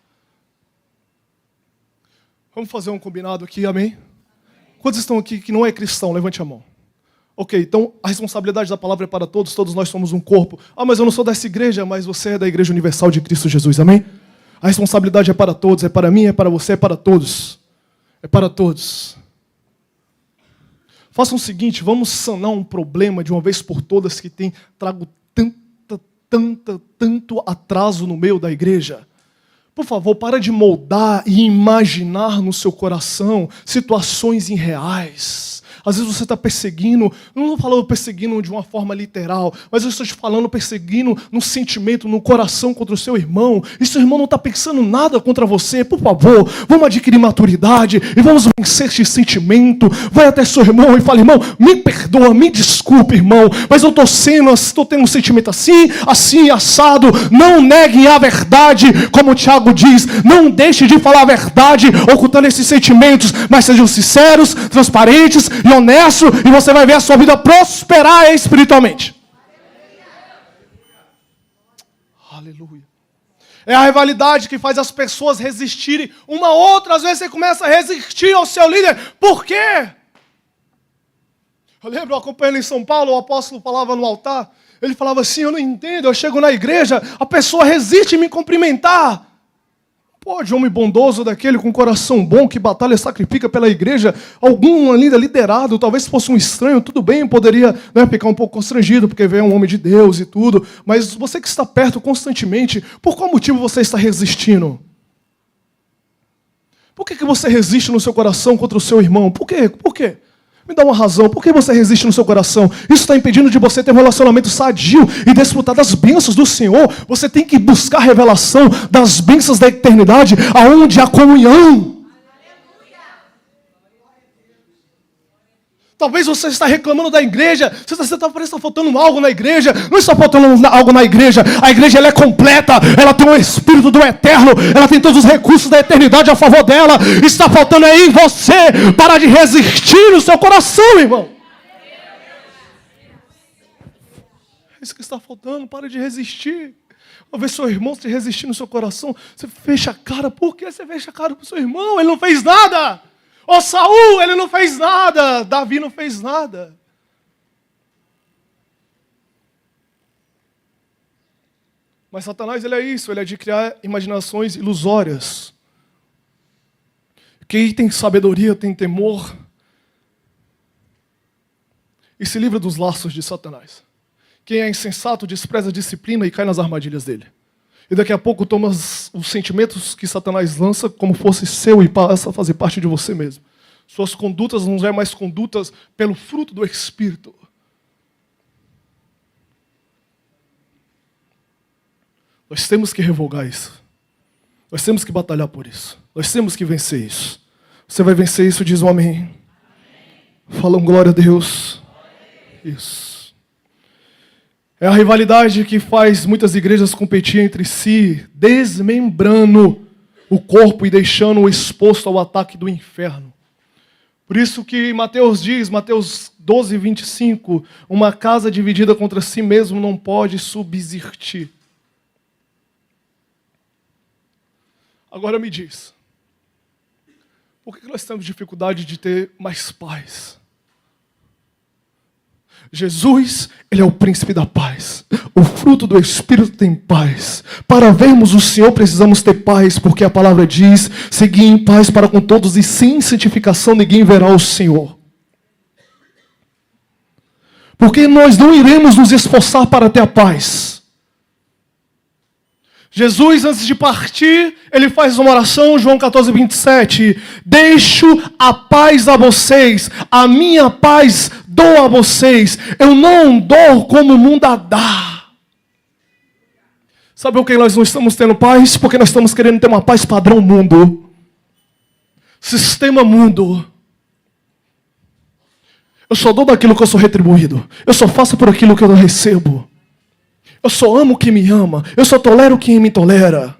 Vamos fazer um combinado aqui, amém? Quantos estão aqui que não é cristão? Levante a mão. Ok, então a responsabilidade da palavra é para todos, todos nós somos um corpo. Ah, mas eu não sou dessa igreja, mas você é da Igreja Universal de Cristo Jesus, amém? A responsabilidade é para todos, é para mim, é para você, é para todos. É para todos. Façam o seguinte, vamos sanar um problema de uma vez por todas que tem trago tanto atraso no meio da igreja. Por favor, para de moldar e imaginar no seu coração situações irreais. Às vezes você está perseguindo, não estou falando perseguindo de uma forma literal, mas eu estou te falando perseguindo no sentimento, no coração contra o seu irmão. E seu irmão não está pensando nada contra você. Por favor, vamos adquirir maturidade e vamos vencer esse sentimento. Vai até seu irmão e fala, irmão, me perdoa, me desculpe, irmão, mas eu estou tendo um sentimento assim, assado. Não neguem a verdade, como o Tiago diz. Não deixe de falar a verdade, ocultando esses sentimentos, mas sejam sinceros, transparentes e honesto, e você vai ver a sua vida prosperar espiritualmente. Aleluia. É a rivalidade que faz as pessoas resistirem uma a outra. Às vezes você começa a resistir ao seu líder. Por quê? Eu lembro, acompanhando em São Paulo, o apóstolo falava no altar, ele falava assim, eu não entendo, eu chego na igreja, a pessoa resiste em me cumprimentar. Pode, homem bondoso daquele com coração bom, que batalha e sacrifica pela igreja, algum ali liderado, talvez fosse um estranho, tudo bem, poderia ficar um pouco constrangido, porque veio um homem de Deus e tudo, mas você que está perto constantemente, por qual motivo você está resistindo? Por que você resiste no seu coração contra o seu irmão? Por quê? Por quê? Me dá uma razão. Por que você resiste no seu coração? Isso está impedindo de você ter um relacionamento sadio e desfrutar das bênçãos do Senhor. Você tem que buscar a revelação das bênçãos da eternidade, aonde há comunhão. Talvez você está reclamando da igreja, parece que está faltando algo na igreja. Não está faltando algo na igreja. A igreja ela é completa, ela tem o Espírito do Eterno, ela tem todos os recursos da eternidade a favor dela. Está faltando aí em você, para de resistir no seu coração, irmão. É isso que está faltando, para de resistir. Talvez seu irmão se resistir no seu coração, você fecha a cara. Por que você fecha a cara para o seu irmão? Ele não fez nada. Ó, Saul, ele não fez nada. Davi não fez nada. Mas Satanás, ele é isso. Ele é de criar imaginações ilusórias. Quem tem sabedoria, tem temor, e se livra dos laços de Satanás. Quem é insensato despreza a disciplina e cai nas armadilhas dele. E daqui a pouco toma os sentimentos que Satanás lança como fosse seu e passa a fazer parte de você mesmo. Suas condutas não são mais condutas pelo fruto do Espírito. Nós temos que revogar isso. Nós temos que batalhar por isso. Nós temos que vencer isso. Você vai vencer isso, diz um amém. Falam glória a Deus. Isso. É a rivalidade que faz muitas igrejas competir entre si, desmembrando o corpo e deixando-o exposto ao ataque do inferno. Por isso que Mateus diz, Mateus 12, 25, uma casa dividida contra si mesmo não pode subsistir. Agora me diz, por que nós temos dificuldade de ter mais paz? Jesus, ele é o príncipe da paz. O fruto do Espírito tem paz. Para vermos o Senhor precisamos ter paz, porque a palavra diz, segui em paz para com todos e sem santificação ninguém verá o Senhor. Porque nós não iremos nos esforçar para ter a paz. Jesus, antes de partir, ele faz uma oração, João 14, 27. Deixo a paz a vocês, a minha paz dou a vocês. Eu não dou como o mundo a dá. Sabe por que nós não estamos tendo paz? Porque nós estamos querendo ter uma paz padrão mundo. Sistema mundo. Eu só dou daquilo que eu sou retribuído. Eu só faço por aquilo que eu não recebo. Eu só amo quem me ama. Eu só tolero quem me tolera.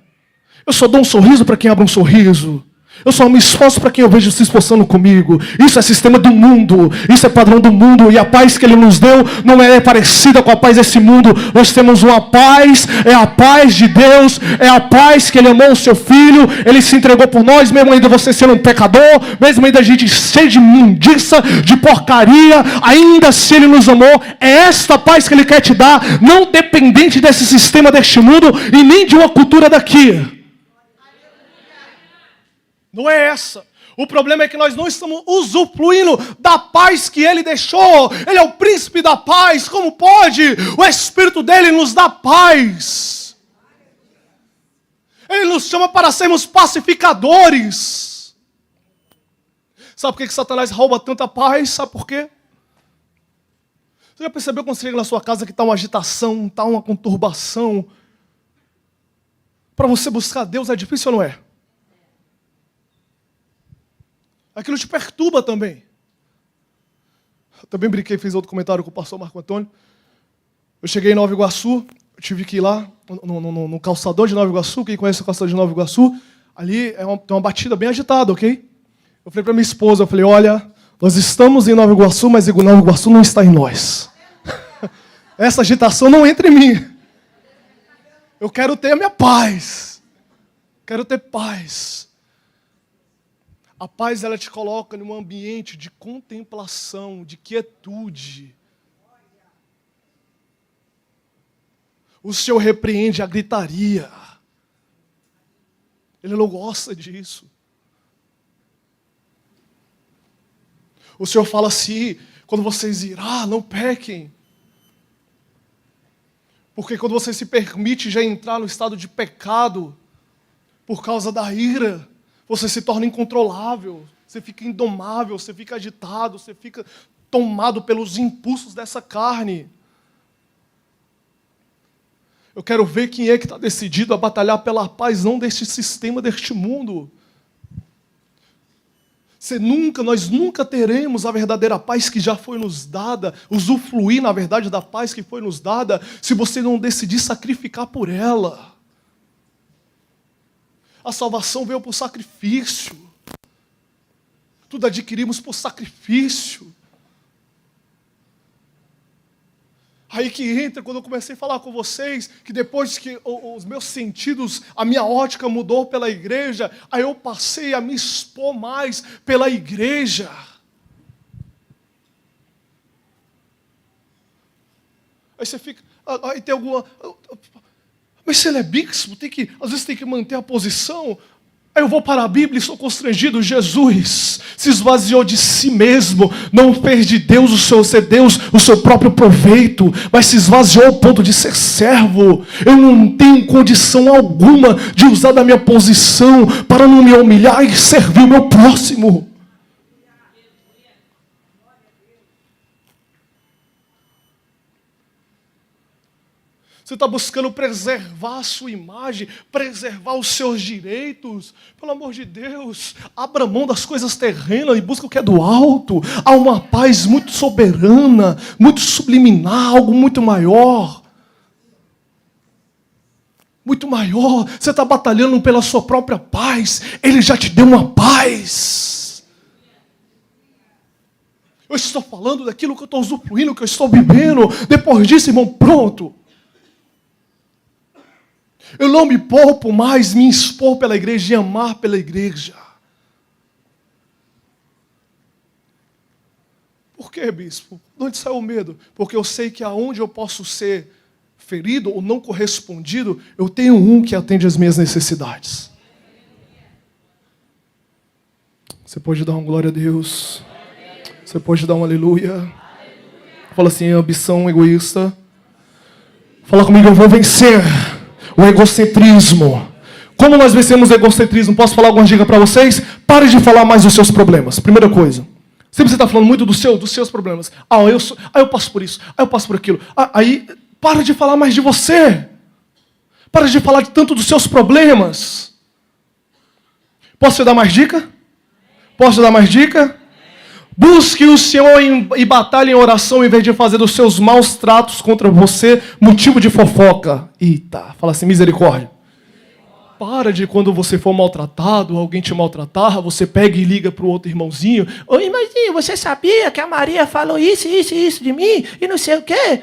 Eu só dou um sorriso para quem abre um sorriso. Eu só me esforço para quem eu vejo se esforçando comigo. Isso é sistema do mundo. Isso é padrão do mundo. E a paz que Ele nos deu não é parecida com a paz desse mundo. Nós temos uma paz, é a paz de Deus. É a paz que Ele amou o Seu Filho. Ele se entregou por nós, mesmo ainda você sendo um pecador. Mesmo ainda a gente cheio de imundiça, de porcaria. Ainda se Ele nos amou. É esta paz que Ele quer te dar. Não dependente desse sistema deste mundo e nem de uma cultura daqui. Não é essa. O problema é que nós não estamos usufruindo da paz que Ele deixou. Ele é o príncipe da paz. Como pode? O Espírito dele nos dá paz. Ele nos chama para sermos pacificadores. Sabe por que Satanás rouba tanta paz? Sabe por quê? Você já percebeu quando você chega na sua casa que está uma agitação, está uma conturbação? Para você buscar Deus é difícil ou não é? Aquilo te perturba também. Eu também brinquei, fiz outro comentário com o pastor Marco Antônio. Eu cheguei em Nova Iguaçu, eu tive que ir lá no calçadão de Nova Iguaçu. Quem conhece o calçadão de Nova Iguaçu, ali tem uma batida bem agitada, ok? Eu falei para minha esposa, olha, nós estamos em Nova Iguaçu, mas Nova Iguaçu não está em nós. Essa agitação não entra em mim. Eu quero ter a minha paz. Quero ter paz. A paz, ela te coloca num ambiente de contemplação, de quietude. O Senhor repreende a gritaria. Ele não gosta disso. O Senhor fala assim, quando vocês irá, não pequem. Porque quando você se permite já entrar no estado de pecado, por causa da ira, você se torna incontrolável, você fica indomável, você fica agitado, você fica tomado pelos impulsos dessa carne. Eu quero ver quem é que está decidido a batalhar pela paz, não deste sistema, deste mundo. Nós nunca teremos a verdadeira paz que já foi nos dada, usufruir, na verdade, da paz que foi nos dada, se você não decidir sacrificar por ela. A salvação veio por sacrifício. Tudo adquirimos por sacrifício. Aí que entra, quando eu comecei a falar com vocês, que depois que os meus sentidos, a minha ótica mudou pela igreja, aí eu passei a me expor mais pela igreja. Aí você fica, aí tem alguma... Mas se ele é bispo, às vezes tem que manter a posição. Aí eu vou para a Bíblia e sou constrangido. Jesus se esvaziou de si mesmo, não fez de Deus o seu próprio proveito, mas se esvaziou ao ponto de ser servo. Eu não tenho condição alguma de usar da minha posição para não me humilhar e servir o meu próximo. Você está buscando preservar a sua imagem, preservar os seus direitos. Pelo amor de Deus, abra mão das coisas terrenas e busca o que é do alto. Há uma paz muito soberana, muito subliminar, algo muito maior. Muito maior. Você está batalhando pela sua própria paz. Ele já te deu uma paz. Eu estou falando daquilo que eu estou usufruindo, que eu estou vivendo. Depois disso, irmão, pronto. Eu não me poupo mais me expor pela igreja e amar pela igreja. Por quê, bispo? De onde saiu o medo? Porque eu sei que aonde eu posso ser ferido ou não correspondido, eu tenho um que atende às minhas necessidades. Você pode dar uma glória a Deus. Você pode dar um aleluia. Fala assim, ambição egoísta. Fala comigo, eu vou vencer o egocentrismo. Como nós vencemos o egocentrismo? Posso falar alguma dica para vocês? Pare de falar mais dos seus problemas. Primeira coisa. Sempre você está falando muito dos seus problemas. Eu passo por isso. Eu passo por aquilo. Aí, para de falar mais de você. Para de falar tanto dos seus problemas. Posso te dar mais dica? Posso te dar mais dica? Busque o Senhor e batalhe em oração em vez de fazer dos seus maus tratos contra você motivo de fofoca. Eita, fala assim, misericórdia. Para de, quando você for maltratado, alguém te maltratar, você pega e liga para o outro irmãozinho. Ô irmãozinho, você sabia que a Maria falou isso, isso e isso de mim? E não sei o quê?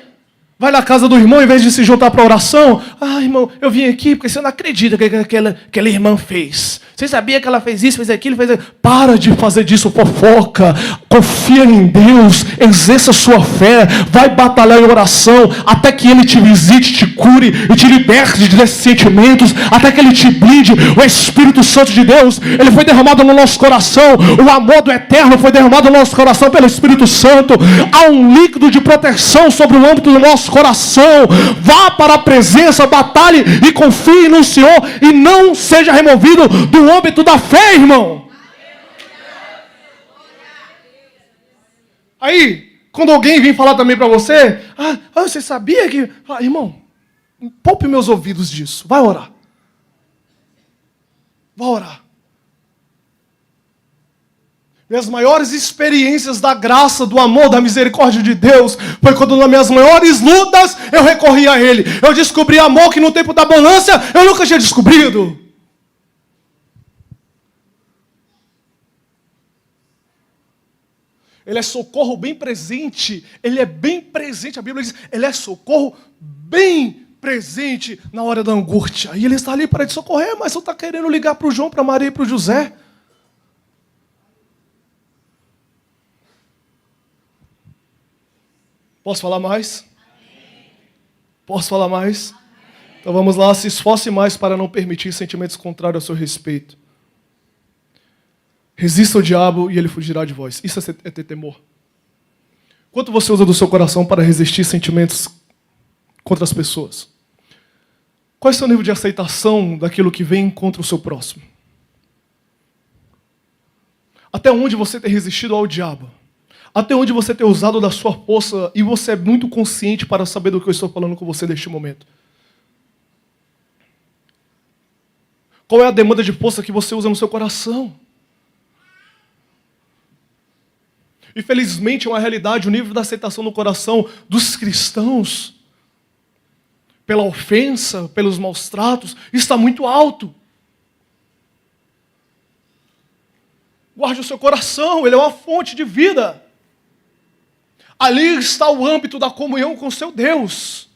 Vai na casa do irmão, em vez de se juntar para oração. Ah, irmão, eu vim aqui porque você não acredita que aquela irmã fez. Você sabia que ela fez isso, fez aquilo, fez aquilo. Para de fazer disso fofoca. Confia em Deus. Exerça sua fé. Vai batalhar em oração até que Ele te visite, te cure e te liberte desses sentimentos. Até que Ele te blinde. O Espírito Santo de Deus, Ele foi derramado no nosso coração. O amor do Eterno foi derramado no nosso coração pelo Espírito Santo. Há um líquido de proteção sobre o âmbito do nosso coração. Vá para a presença, batalhe e confie no Senhor e não seja removido do âmbito da fé, irmão. Aí, quando alguém vem falar também para você, você sabia que... irmão, poupe meus ouvidos disso. Vai orar. Vai orar. Minhas maiores experiências da graça, do amor, da misericórdia de Deus foi quando nas minhas maiores lutas eu recorri a Ele. Eu descobri amor que no tempo da bonança eu nunca tinha descobrido. Ele é socorro bem presente. Ele é bem presente. A Bíblia diz, Ele é socorro bem presente na hora da angústia. E Ele está ali para te socorrer, mas você está querendo ligar para o João, para a Maria e para o José. Posso falar mais? Amém. Posso falar mais? Amém. Então vamos lá, se esforce mais para não permitir sentimentos contrários ao seu respeito. Resista ao diabo e ele fugirá de vós. Isso é ter temor. Quanto você usa do seu coração para resistir sentimentos contra as pessoas? Qual é o seu nível de aceitação daquilo que vem contra o seu próximo? Até onde você tem resistido ao diabo? Até onde você tem usado da sua força e você é muito consciente para saber do que eu estou falando com você neste momento? Qual é a demanda de força que você usa no seu coração? Infelizmente é uma realidade, o nível da aceitação no coração dos cristãos, pela ofensa, pelos maus tratos, está muito alto. Guarde o seu coração, ele é uma fonte de vida. Ali está o âmbito da comunhão com o seu Deus.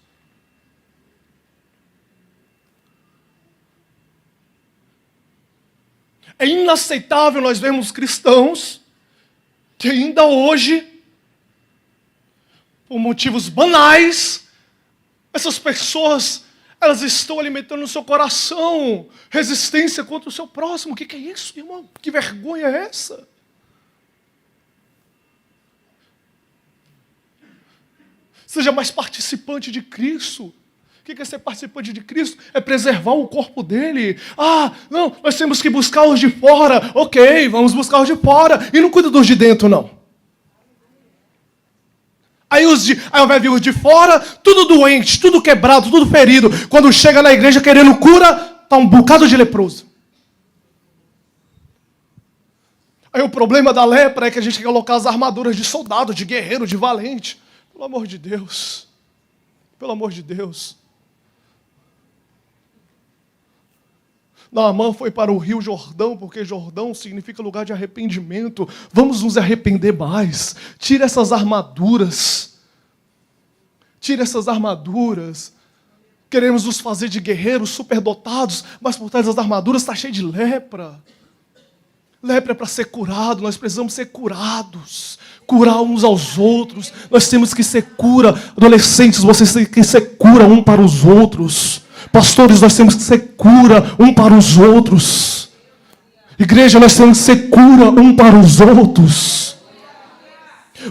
É inaceitável nós vermos cristãos que ainda hoje, por motivos banais, essas pessoas, elas estão alimentando no seu coração resistência contra o seu próximo. O que é isso, irmão? Que vergonha é essa? Seja mais participante de Cristo. O que é ser participante de Cristo? É preservar o corpo dele. Não, nós temos que buscar os de fora. Ok, vamos buscar os de fora. E não cuida dos de dentro, não. Aí vai vir os de fora, tudo doente, tudo quebrado, tudo ferido. Quando chega na igreja querendo cura, está um bocado de leproso. Aí o problema da lepra é que a gente quer colocar as armaduras de soldado, de guerreiro, de valente. Pelo amor de Deus. Pelo amor de Deus. Naamã foi para o rio Jordão, porque Jordão significa lugar de arrependimento. Vamos nos arrepender mais. Tira essas armaduras. Tira essas armaduras. Queremos nos fazer de guerreiros superdotados, mas por trás das armaduras está cheio de lepra. Lepra é para ser curado, nós precisamos ser curados. Curar uns aos outros. Nós temos que ser cura. Adolescentes, vocês têm que ser cura um para os outros. Pastores, nós temos que ser cura um para os outros. Igreja, nós temos que ser cura um para os outros.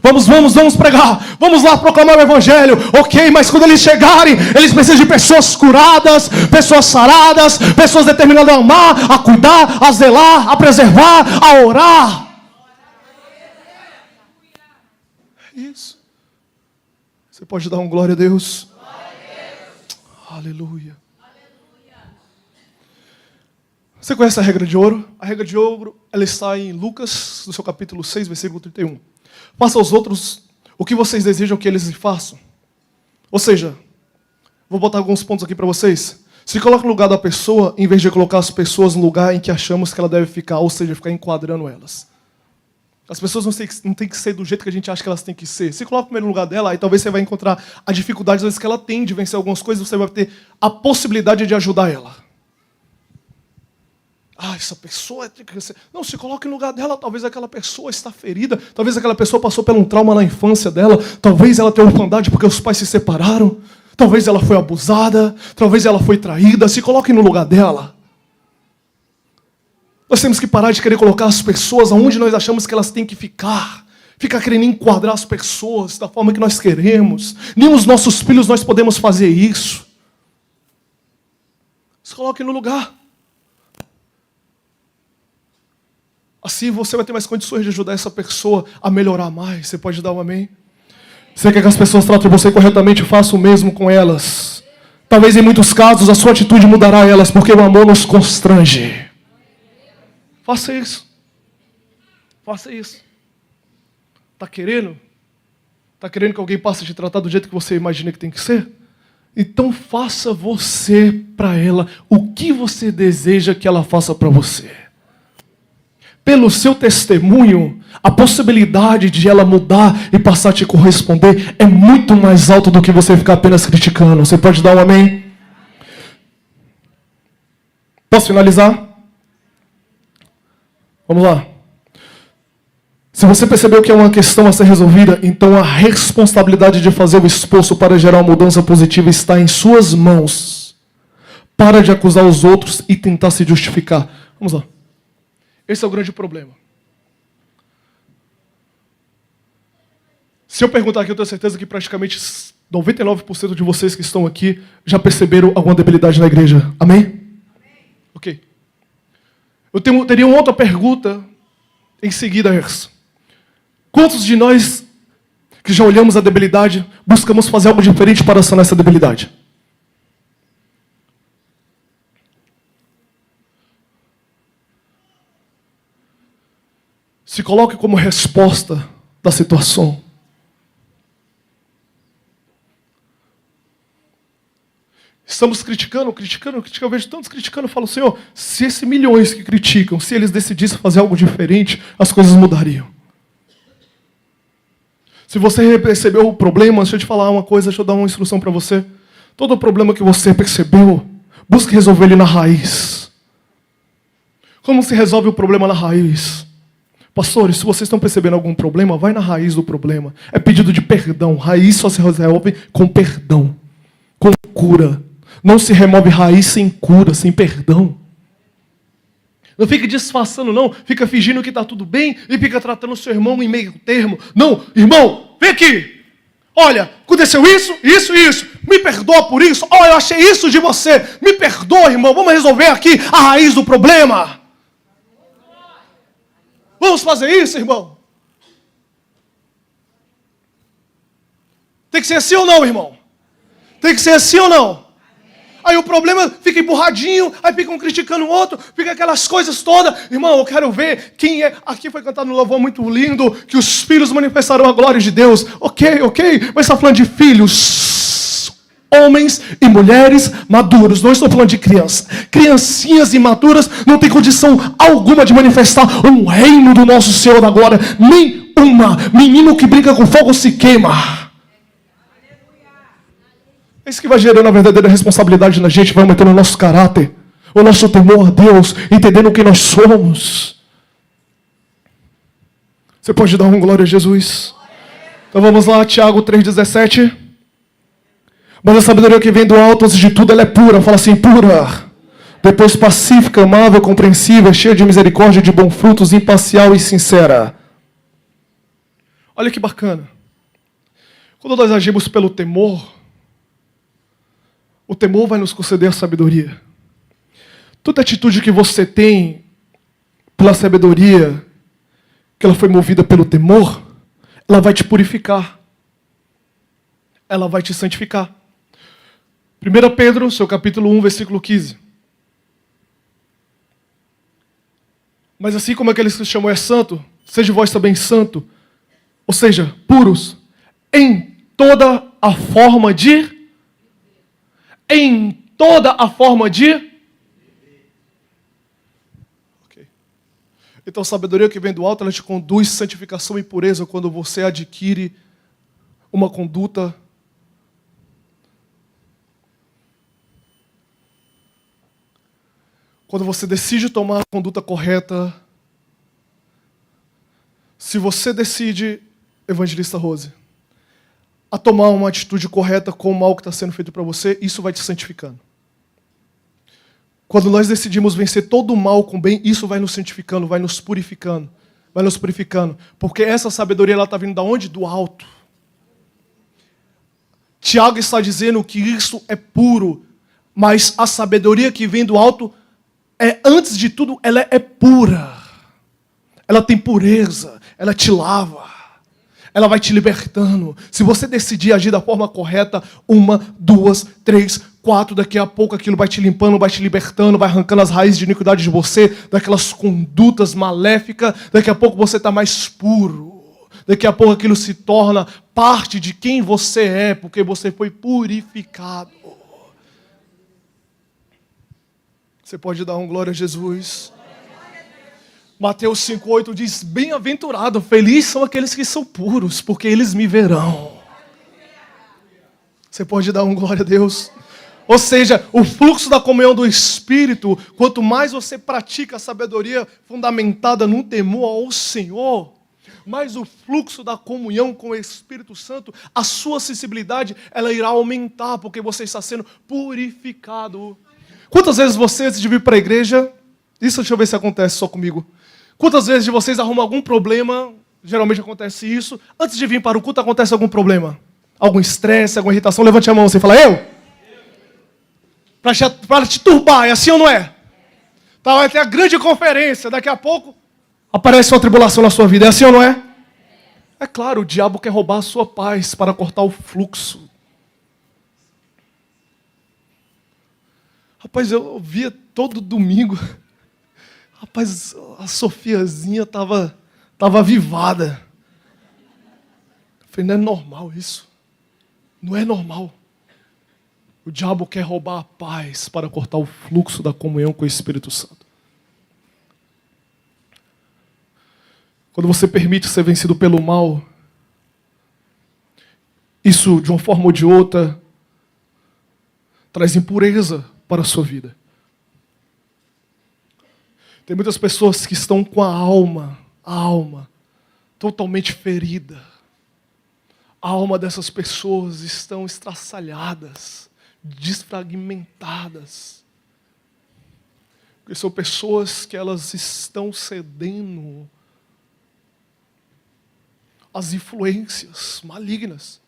Vamos pregar. Vamos lá proclamar o Evangelho. Ok, mas quando eles chegarem, eles precisam de pessoas curadas, pessoas saradas, pessoas determinadas a amar, a cuidar, a zelar, a preservar, a orar. Isso. Você pode dar um glória a Deus? Glória a Deus. Aleluia. Você conhece a regra de ouro? A regra de ouro, ela está em Lucas, no seu capítulo 6, versículo 31. Faça aos outros o que vocês desejam que eles lhe façam. Ou seja, vou botar alguns pontos aqui para vocês. Se coloca no lugar da pessoa, em vez de colocar as pessoas no lugar em que achamos que ela deve ficar, ou seja, ficar enquadrando elas. As pessoas não têm que ser do jeito que a gente acha que elas têm que ser. Se coloca primeiro no lugar dela, aí talvez você vai encontrar a dificuldade às vezes, que ela tem de vencer algumas coisas, você vai ter a possibilidade de ajudar ela. Essa pessoa tem que ser... Não, se coloque no lugar dela, talvez aquela pessoa está ferida, talvez aquela pessoa passou por um trauma na infância dela, talvez ela tenha orfandade porque os pais se separaram, talvez ela foi abusada, talvez ela foi traída, se coloque no lugar dela. Nós temos que parar de querer colocar as pessoas onde nós achamos que elas têm que ficar. Ficar querendo enquadrar as pessoas da forma que nós queremos. Nem os nossos filhos nós podemos fazer isso. Se coloque no lugar. Assim você vai ter mais condições de ajudar essa pessoa a melhorar mais. Você pode dar um amém? Você quer que as pessoas tratem você corretamente? Faça o mesmo com elas. Talvez em muitos casos a sua atitude mudará elas, porque o amor nos constrange. Faça isso. Faça isso. Está querendo? Está querendo que alguém passe a te tratar do jeito que você imagina que tem que ser? Então faça você para ela o que você deseja que ela faça para você. Pelo seu testemunho, a possibilidade de ela mudar e passar a te corresponder é muito mais alta do que você ficar apenas criticando. Você pode dar um amém? Posso finalizar? Vamos lá. Se você percebeu que é uma questão a ser resolvida, então a responsabilidade de fazer o esforço para gerar uma mudança positiva está em suas mãos. Para de acusar os outros e tentar se justificar. Vamos lá. Esse é o grande problema. Se eu perguntar aqui, eu tenho certeza que praticamente 99% de vocês que estão aqui já perceberam alguma debilidade na igreja. Amém? Ok. Eu teria uma outra pergunta em seguida a essa. Quantos de nós que já olhamos a debilidade, buscamos fazer algo diferente para sanar essa debilidade? Se coloque como resposta da situação. Estamos criticando. Eu vejo tantos criticando. Eu falo, Senhor, se esses milhões que criticam, se eles decidissem fazer algo diferente, as coisas mudariam. Se você percebeu o problema, deixa eu te falar uma coisa, deixa eu dar uma instrução para você. Todo o problema que você percebeu, busque resolver ele na raiz. Como se resolve o problema na raiz? Pastores, se vocês estão percebendo algum problema, vai na raiz do problema. É pedido de perdão. Raiz só se resolve com perdão, com cura. Não se remove raiz sem cura, sem perdão. Não fique disfarçando, não. Fica fingindo que está tudo bem e fica tratando o seu irmão em meio termo. Não, irmão, vem aqui. Olha, aconteceu isso. Me perdoa por isso. Olha, eu achei isso de você. Me perdoa, irmão. Vamos resolver aqui a raiz do problema. Vamos fazer isso, irmão? Tem que ser assim ou não, irmão? Tem que ser assim ou não? Aí o problema fica emburradinho, aí ficam criticando o outro, fica aquelas coisas todas. Irmão, eu quero ver quem é. Aqui foi cantado um louvor muito lindo, que os filhos manifestarão a glória de Deus. Ok, mas está falando de filhos, homens e mulheres maduros. Não estou falando de crianças. Criancinhas imaturas não têm condição alguma de manifestar um reino do nosso Senhor da glória. Nenhuma. Menino que brinca com fogo se queima. É isso que vai gerando a verdadeira responsabilidade na gente, vai aumentando o nosso caráter, o nosso temor a Deus, entendendo o que nós somos. Você pode dar uma glória a Jesus? Então vamos lá, Tiago 3,17. Mas a sabedoria que vem do alto, antes de tudo, ela é pura. Fala assim, pura. Depois pacífica, amável, compreensível, cheia de misericórdia, de bons frutos, imparcial e sincera. Olha que bacana. Quando nós agimos pelo temor, o temor vai nos conceder a sabedoria. Toda atitude que você tem pela sabedoria, que ela foi movida pelo temor, ela vai te purificar. Ela vai te santificar. 1 Pedro, seu capítulo 1, versículo 15. Mas assim como aqueles que chamam é santo, seja vós também santo, ou seja, puros, em toda a forma de toda a forma de... Ok. Então, sabedoria que vem do alto, ela te conduz santificação e pureza quando você adquire uma conduta quando você decide tomar a conduta correta. Se você decide, evangelista Rose, a tomar uma atitude correta com o mal que está sendo feito para você, isso vai te santificando. Quando nós decidimos vencer todo o mal com o bem, isso vai nos santificando, vai nos purificando. Vai nos purificando. Porque essa sabedoria está vindo da onde? Do alto. Tiago está dizendo que isso é puro, mas a sabedoria que vem do alto, antes de tudo, ela é pura. Ela tem pureza, ela te lava, ela vai te libertando. Se você decidir agir da forma correta, 1, 2, 3, 4, daqui a pouco aquilo vai te limpando, vai te libertando, vai arrancando as raízes de iniquidade de você, daquelas condutas maléficas, daqui a pouco você está mais puro. Daqui a pouco aquilo se torna parte de quem você é, porque você foi purificado. Você pode dar glória a Jesus? Mateus 5,8 diz, bem-aventurado, felizes são aqueles que são puros, porque eles me verão. Você pode dar glória a Deus? Ou seja, o fluxo da comunhão do Espírito, quanto mais você pratica a sabedoria fundamentada no temor ao Senhor, mais o fluxo da comunhão com o Espírito Santo, a sua sensibilidade, ela irá aumentar, porque você está sendo purificado. Quantas vezes você, antes de vir para a igreja, isso deixa eu ver se acontece só comigo. Quantas vezes de vocês arrumam algum problema, geralmente acontece isso, antes de vir para o culto acontece algum problema? Algum estresse, alguma irritação? Levante a mão, você fala, eu? Para te turbar, é assim ou não é? Tá, vai ter a grande conferência, daqui a pouco aparece uma tribulação na sua vida, é assim ou não é? É claro, o diabo quer roubar a sua paz para cortar o fluxo. Rapaz, eu via todo domingo. Rapaz, a Sofiazinha estava avivada. Eu falei, não é normal isso. Não é normal. O diabo quer roubar a paz para cortar o fluxo da comunhão com o Espírito Santo. Quando você permite ser vencido pelo mal, isso, de uma forma ou de outra, traz impureza para a sua vida. Tem muitas pessoas que estão com a alma totalmente ferida. A alma dessas pessoas estão estraçalhadas, desfragmentadas. Porque são pessoas que elas estão cedendo às influências malignas.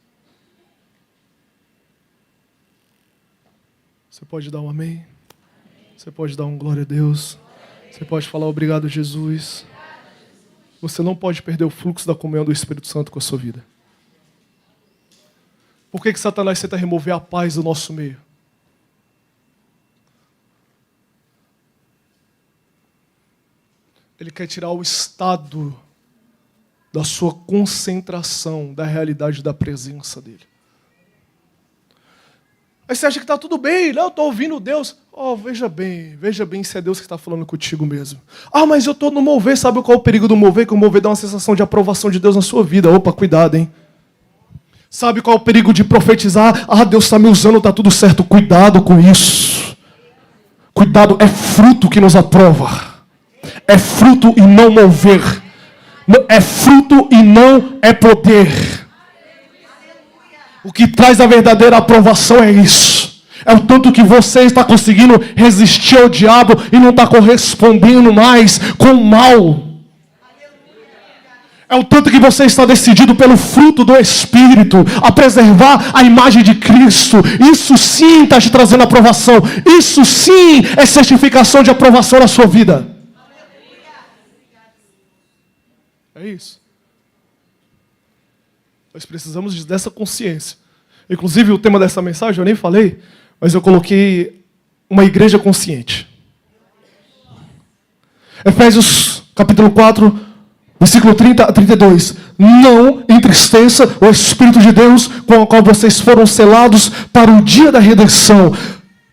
Você pode dar um amém? Você pode dar glória a Deus? Você pode falar obrigado, Jesus? Você não pode perder o fluxo da comunhão do Espírito Santo com a sua vida. Por que Satanás tenta remover a paz do nosso meio? Ele quer tirar o estado da sua concentração, da realidade da presença dele. Aí você acha que está tudo bem, não, eu estou ouvindo Deus. Oh, veja bem se é Deus que está falando contigo mesmo. Ah, mas eu estou no mover, sabe qual é o perigo do mover? Que o mover dá uma sensação de aprovação de Deus na sua vida. Opa, cuidado, hein? Sabe qual é o perigo de profetizar? Ah, Deus está me usando, está tudo certo. Cuidado com isso. Cuidado, é fruto que nos aprova. É fruto e não mover. É fruto e não é poder. O que traz a verdadeira aprovação é isso. É o tanto que você está conseguindo resistir ao diabo e não está correspondendo mais com o mal. É o tanto que você está decidido pelo fruto do Espírito a preservar a imagem de Cristo. Isso sim está te trazendo aprovação. Isso sim é certificação de aprovação na sua vida. É isso. Nós precisamos dessa consciência. Inclusive, o tema dessa mensagem, eu nem falei, mas eu coloquei uma igreja consciente. Efésios capítulo 4, versículo 30 a 32. Não entristeça o Espírito de Deus com o qual vocês foram selados para o dia da redenção.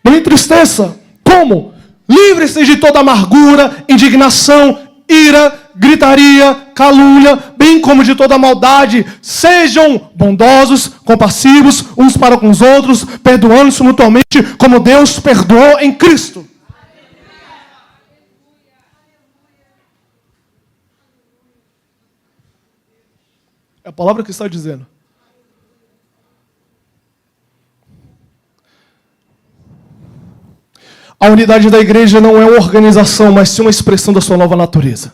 Não entristeça. Como? Livre-se de toda amargura, indignação, ira, gritaria, calúnia, bem como de toda maldade. Sejam bondosos, compassivos, uns para com os outros, perdoando-se mutuamente, como Deus perdoou em Cristo. É a palavra que está dizendo. A unidade da igreja não é uma organização, mas sim uma expressão da sua nova natureza.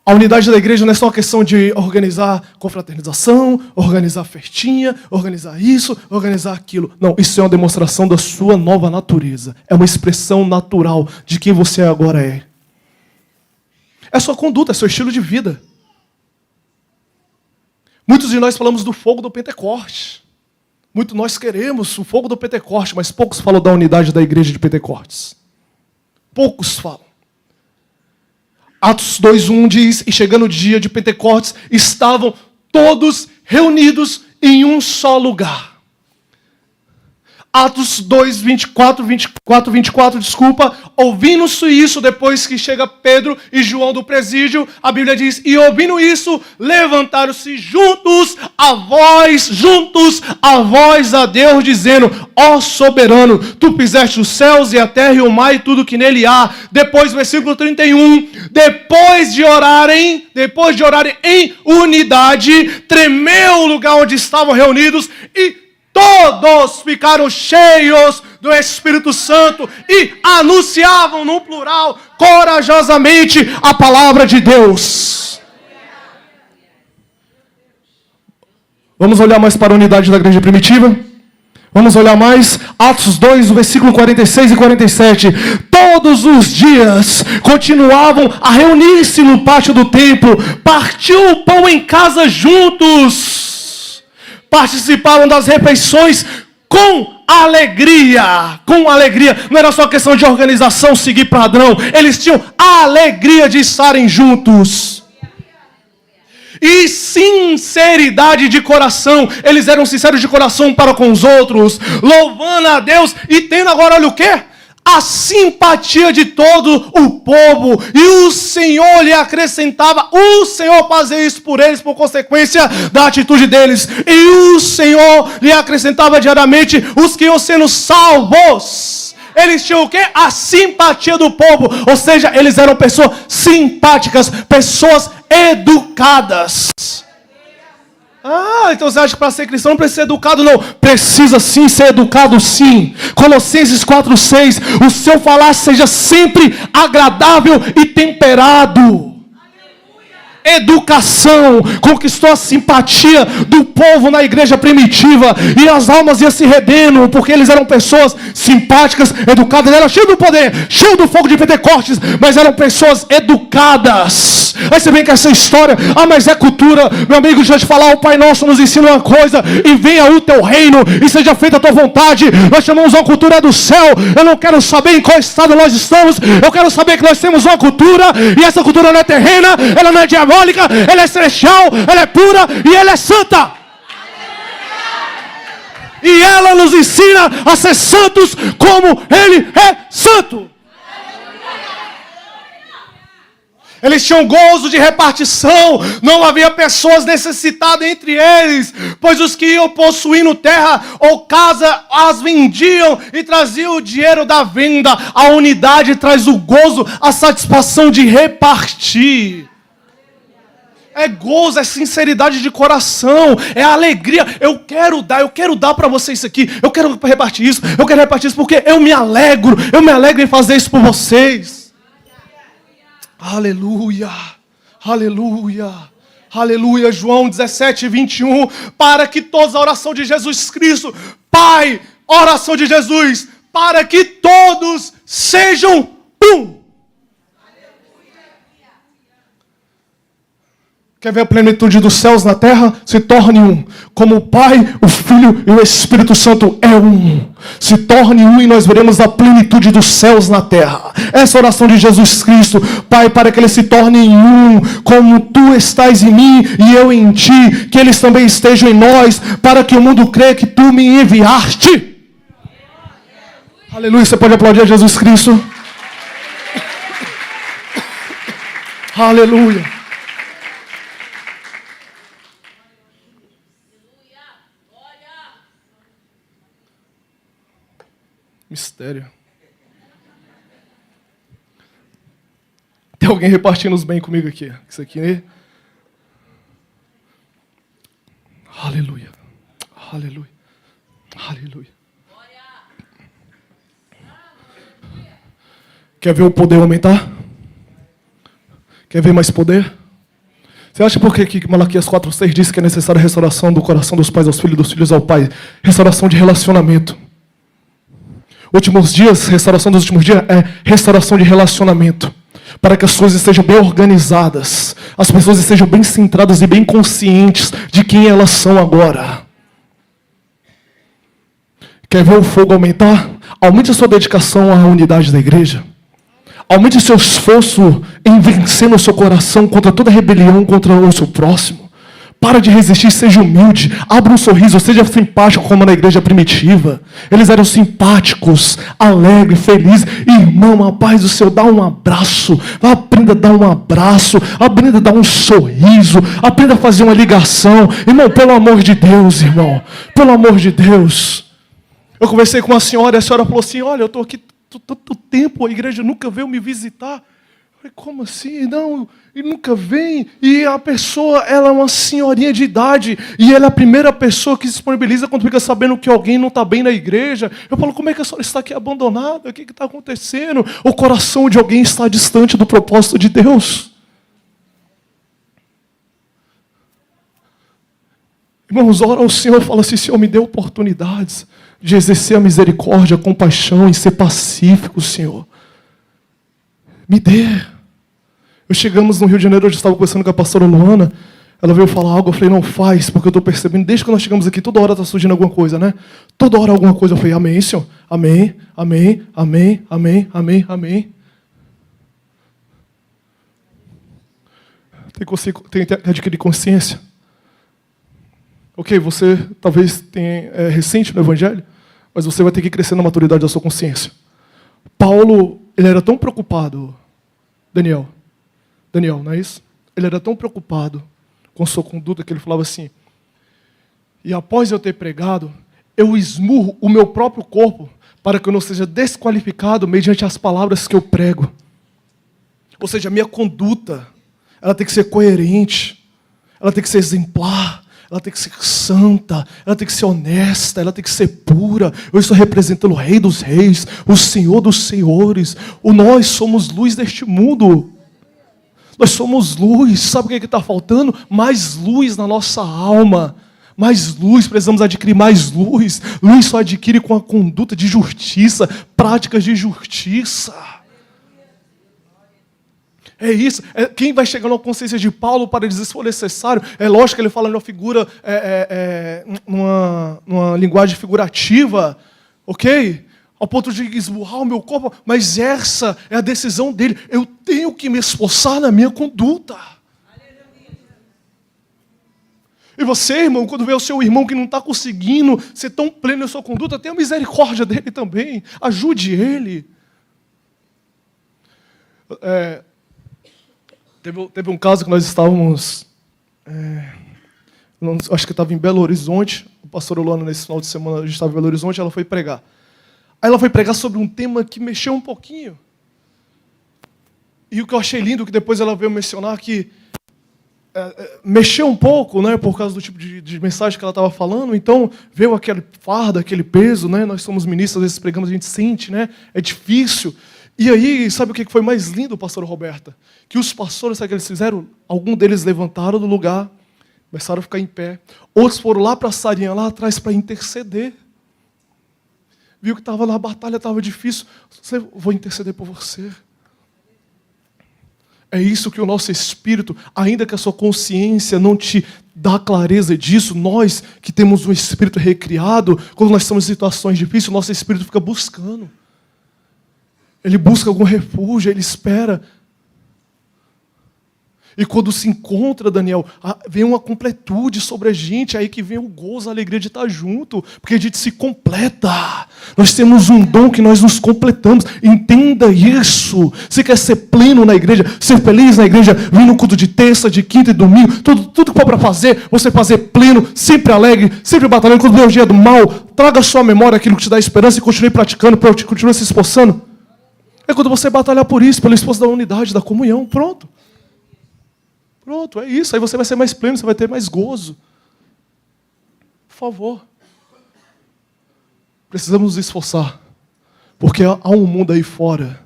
A unidade da igreja não é só uma questão de organizar confraternização, organizar festinha, organizar isso, organizar aquilo. Não, isso é uma demonstração da sua nova natureza. É uma expressão natural de quem você agora é. É sua conduta, é seu estilo de vida. Muitos de nós falamos do fogo do Pentecoste. Muito nós queremos o fogo do Pentecoste, mas poucos falam da unidade da igreja de Pentecostes. Poucos falam. Atos 2:1 diz, e chegando o dia de Pentecostes, estavam todos reunidos em um só lugar. Atos 2:24, ouvindo-se isso, depois que chega Pedro e João do presídio, a Bíblia diz, e ouvindo isso, levantaram-se juntos a voz a Deus, dizendo, ó soberano, tu fizeste os céus e a terra e o mar e tudo que nele há. Depois, versículo 31, depois de orarem em unidade, tremeu o lugar onde estavam reunidos e todos ficaram cheios do Espírito Santo e anunciavam no plural, corajosamente, a palavra de Deus. Vamos olhar mais para a unidade da igreja primitiva? Vamos olhar mais, Atos 2, versículo 46 e 47. Todos os dias continuavam a reunir-se no pátio do templo, partiam o pão em casa juntos, participavam das refeições com alegria. Não era só questão de organização, seguir padrão. Eles tinham a alegria de estarem juntos. E sinceridade de coração. Eles eram sinceros de coração para com os outros, louvando a Deus e tendo agora, olha o quê? A simpatia de todo o povo, e o Senhor lhe acrescentava, o Senhor fazia isso por eles, por consequência da atitude deles, e o Senhor lhe acrescentava diariamente os que iam sendo salvos. Eles tinham o quê? A simpatia do povo, ou seja, eles eram pessoas simpáticas, pessoas educadas. Então você acha que para ser cristão não precisa ser educado? Não, precisa sim ser educado sim. Colossenses 4:6, o seu falar seja sempre agradável e temperado. Educação conquistou a simpatia do povo na igreja primitiva, e as almas iam se rendendo, porque eles eram pessoas simpáticas, educadas, eram cheios do poder, cheios do fogo de Pentecostes, mas eram pessoas educadas. Aí você vem com essa história, mas é cultura. Meu amigo, deixa eu te falar, o Pai Nosso nos ensina uma coisa, e venha o teu reino, e seja feita a tua vontade. Nós chamamos uma cultura do céu. Eu não quero saber em qual estado nós estamos, eu quero saber que nós temos uma cultura, e essa cultura não é terrena, ela não é diabólica, ela é celestial, ela é pura e ela é santa. E ela nos ensina a ser santos como Ele é santo. Eles tinham gozo de repartição, não havia pessoas necessitadas entre eles, pois os que iam possuindo terra ou casa as vendiam e traziam o dinheiro da venda. A unidade traz o gozo, a satisfação de repartir. É gozo, é sinceridade de coração, é alegria. Eu quero dar para vocês isso aqui, eu quero repartir isso porque eu me alegro em fazer isso por vocês. Aleluia, aleluia, aleluia. João 17:21, para que todos, a oração de Jesus Cristo, Pai, oração de Jesus, para que todos sejam um. Quer ver a plenitude dos céus na terra? Se torne um. Como o Pai, o Filho e o Espírito Santo é um. Se torne um e nós veremos a plenitude dos céus na terra. Essa é a oração de Jesus Cristo. Pai, para que eles se tornem um, como tu estás em mim e eu em ti, que eles também estejam em nós, para que o mundo creia que tu me enviaste. Aleluia, você pode aplaudir a Jesus Cristo? Aleluia. Mistério. Tem alguém repartindo os bens comigo aqui? Isso aqui, né? Aleluia. Aleluia. Aleluia. Quer ver o poder aumentar? Quer ver mais poder? Você acha por que Malaquias 4:6 diz que é necessária a restauração do coração dos pais aos filhos, dos filhos ao pai? Restauração de relacionamento. Últimos dias, restauração dos últimos dias é restauração de relacionamento. Para que as coisas estejam bem organizadas, as pessoas estejam bem centradas e bem conscientes de quem elas são agora. Quer ver o fogo aumentar? Aumente a sua dedicação à unidade da igreja. Aumente o seu esforço em vencer no seu coração contra toda rebelião contra o seu próximo. Para de resistir, seja humilde, abra um sorriso, seja simpático como na igreja primitiva. Eles eram simpáticos, alegres, felizes. Irmão, a paz do Senhor, dá um abraço. Aprenda a dar um abraço, aprenda a dar um sorriso, aprenda a fazer uma ligação. Irmão, pelo amor de Deus, irmão, pelo amor de Deus. Eu conversei com uma senhora e a senhora falou assim, olha, eu estou aqui tanto tempo, a igreja nunca veio me visitar. Eu falei, como assim? Não, e nunca vem. E a pessoa, ela é uma senhorinha de idade, e ela é a primeira pessoa que se disponibiliza quando fica sabendo que alguém não está bem na igreja. Eu falo, como é que a senhora está aqui abandonada? O que está acontecendo? O coração de alguém está distante do propósito de Deus. Irmãos, ora ao Senhor, fala assim, Senhor, me dê oportunidades de exercer a misericórdia, a compaixão, e ser pacífico, Senhor. Me dê. Chegamos no Rio de Janeiro, hoje eu estava conversando com a pastora Luana, ela veio falar algo, eu falei, não faz, porque eu estou percebendo, desde que nós chegamos aqui, toda hora está surgindo alguma coisa, né? Toda hora alguma coisa, eu falei, amém, Senhor, amém, amém, amém, amém, amém, amém. Tem que adquirir consciência. Ok, você talvez tenha recente no Evangelho, mas você vai ter que crescer na maturidade da sua consciência. Paulo, ele era tão preocupado, Daniel, não é isso? Ele era tão preocupado com sua conduta que ele falava assim, e após eu ter pregado, eu esmurro o meu próprio corpo para que eu não seja desqualificado mediante as palavras que eu prego. Ou seja, a minha conduta, ela tem que ser coerente, ela tem que ser exemplar, ela tem que ser santa, ela tem que ser honesta, ela tem que ser pura. Eu estou representando o Rei dos Reis, o Senhor dos Senhores. Nós somos luz deste mundo. Nós somos luz. Sabe o que está faltando? Mais luz na nossa alma. Mais luz, precisamos adquirir mais luz. Luz só adquire com a conduta de justiça, práticas de justiça. É isso. Quem vai chegar na consciência de Paulo para dizer se for necessário? É lógico que ele fala numa figura, numa linguagem figurativa, ok? Ao ponto de esburrar o meu corpo, mas essa é a decisão dele. Eu tenho que me esforçar na minha conduta. E você, irmão, quando vê o seu irmão que não está conseguindo ser tão pleno na sua conduta, tenha misericórdia dele também. Ajude ele. Teve um caso que nós estávamos, acho que estava em Belo Horizonte, o pastor Luana, nesse final de semana, a gente estava em Belo Horizonte, ela foi pregar. Aí ela foi pregar sobre um tema que mexeu um pouquinho. E o que eu achei lindo, que depois ela veio mencionar que mexeu um pouco, né, por causa do tipo de mensagem que ela estava falando, então veio aquele fardo, aquele peso, né, nós somos ministros, às vezes pregamos, a gente sente, né, é difícil. E aí, sabe o que foi mais lindo, pastora Roberta? Que os pastores, sabe o que eles fizeram? Alguns deles levantaram do lugar, começaram a ficar em pé. Outros foram lá para a salinha, lá atrás, para interceder. Viu que estava na batalha, estava difícil. Vou interceder por você. É isso que o nosso espírito, ainda que a sua consciência não te dá clareza disso, nós que temos um espírito recriado, quando nós estamos em situações difíceis, o nosso espírito fica buscando. Ele busca algum refúgio, ele espera. E quando se encontra, Daniel, vem uma completude sobre a gente, aí que vem o gozo, a alegria de estar junto, porque a gente se completa. Nós temos um dom que nós nos completamos. Entenda isso. Você quer ser pleno na igreja, ser feliz na igreja, vir no culto de terça, de quinta e domingo, tudo que for para fazer, você fazer pleno, sempre alegre, sempre batalhando. Quando vem o dia do mal, traga à sua memória aquilo que te dá esperança e continue praticando, continue se esforçando. É quando você batalhar por isso, pelo esforço da unidade, da comunhão, pronto. Pronto, é isso. Aí você vai ser mais pleno, você vai ter mais gozo. Por favor. Precisamos nos esforçar. Porque há um mundo aí fora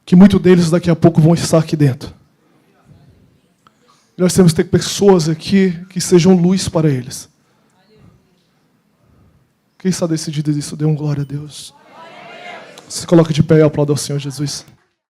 que muitos deles daqui a pouco vão estar aqui dentro. E nós temos que ter pessoas aqui que sejam luz para eles. Quem está decidido nisso, dê um glória a Deus. Se coloca de pé e aplauda ao Senhor Jesus.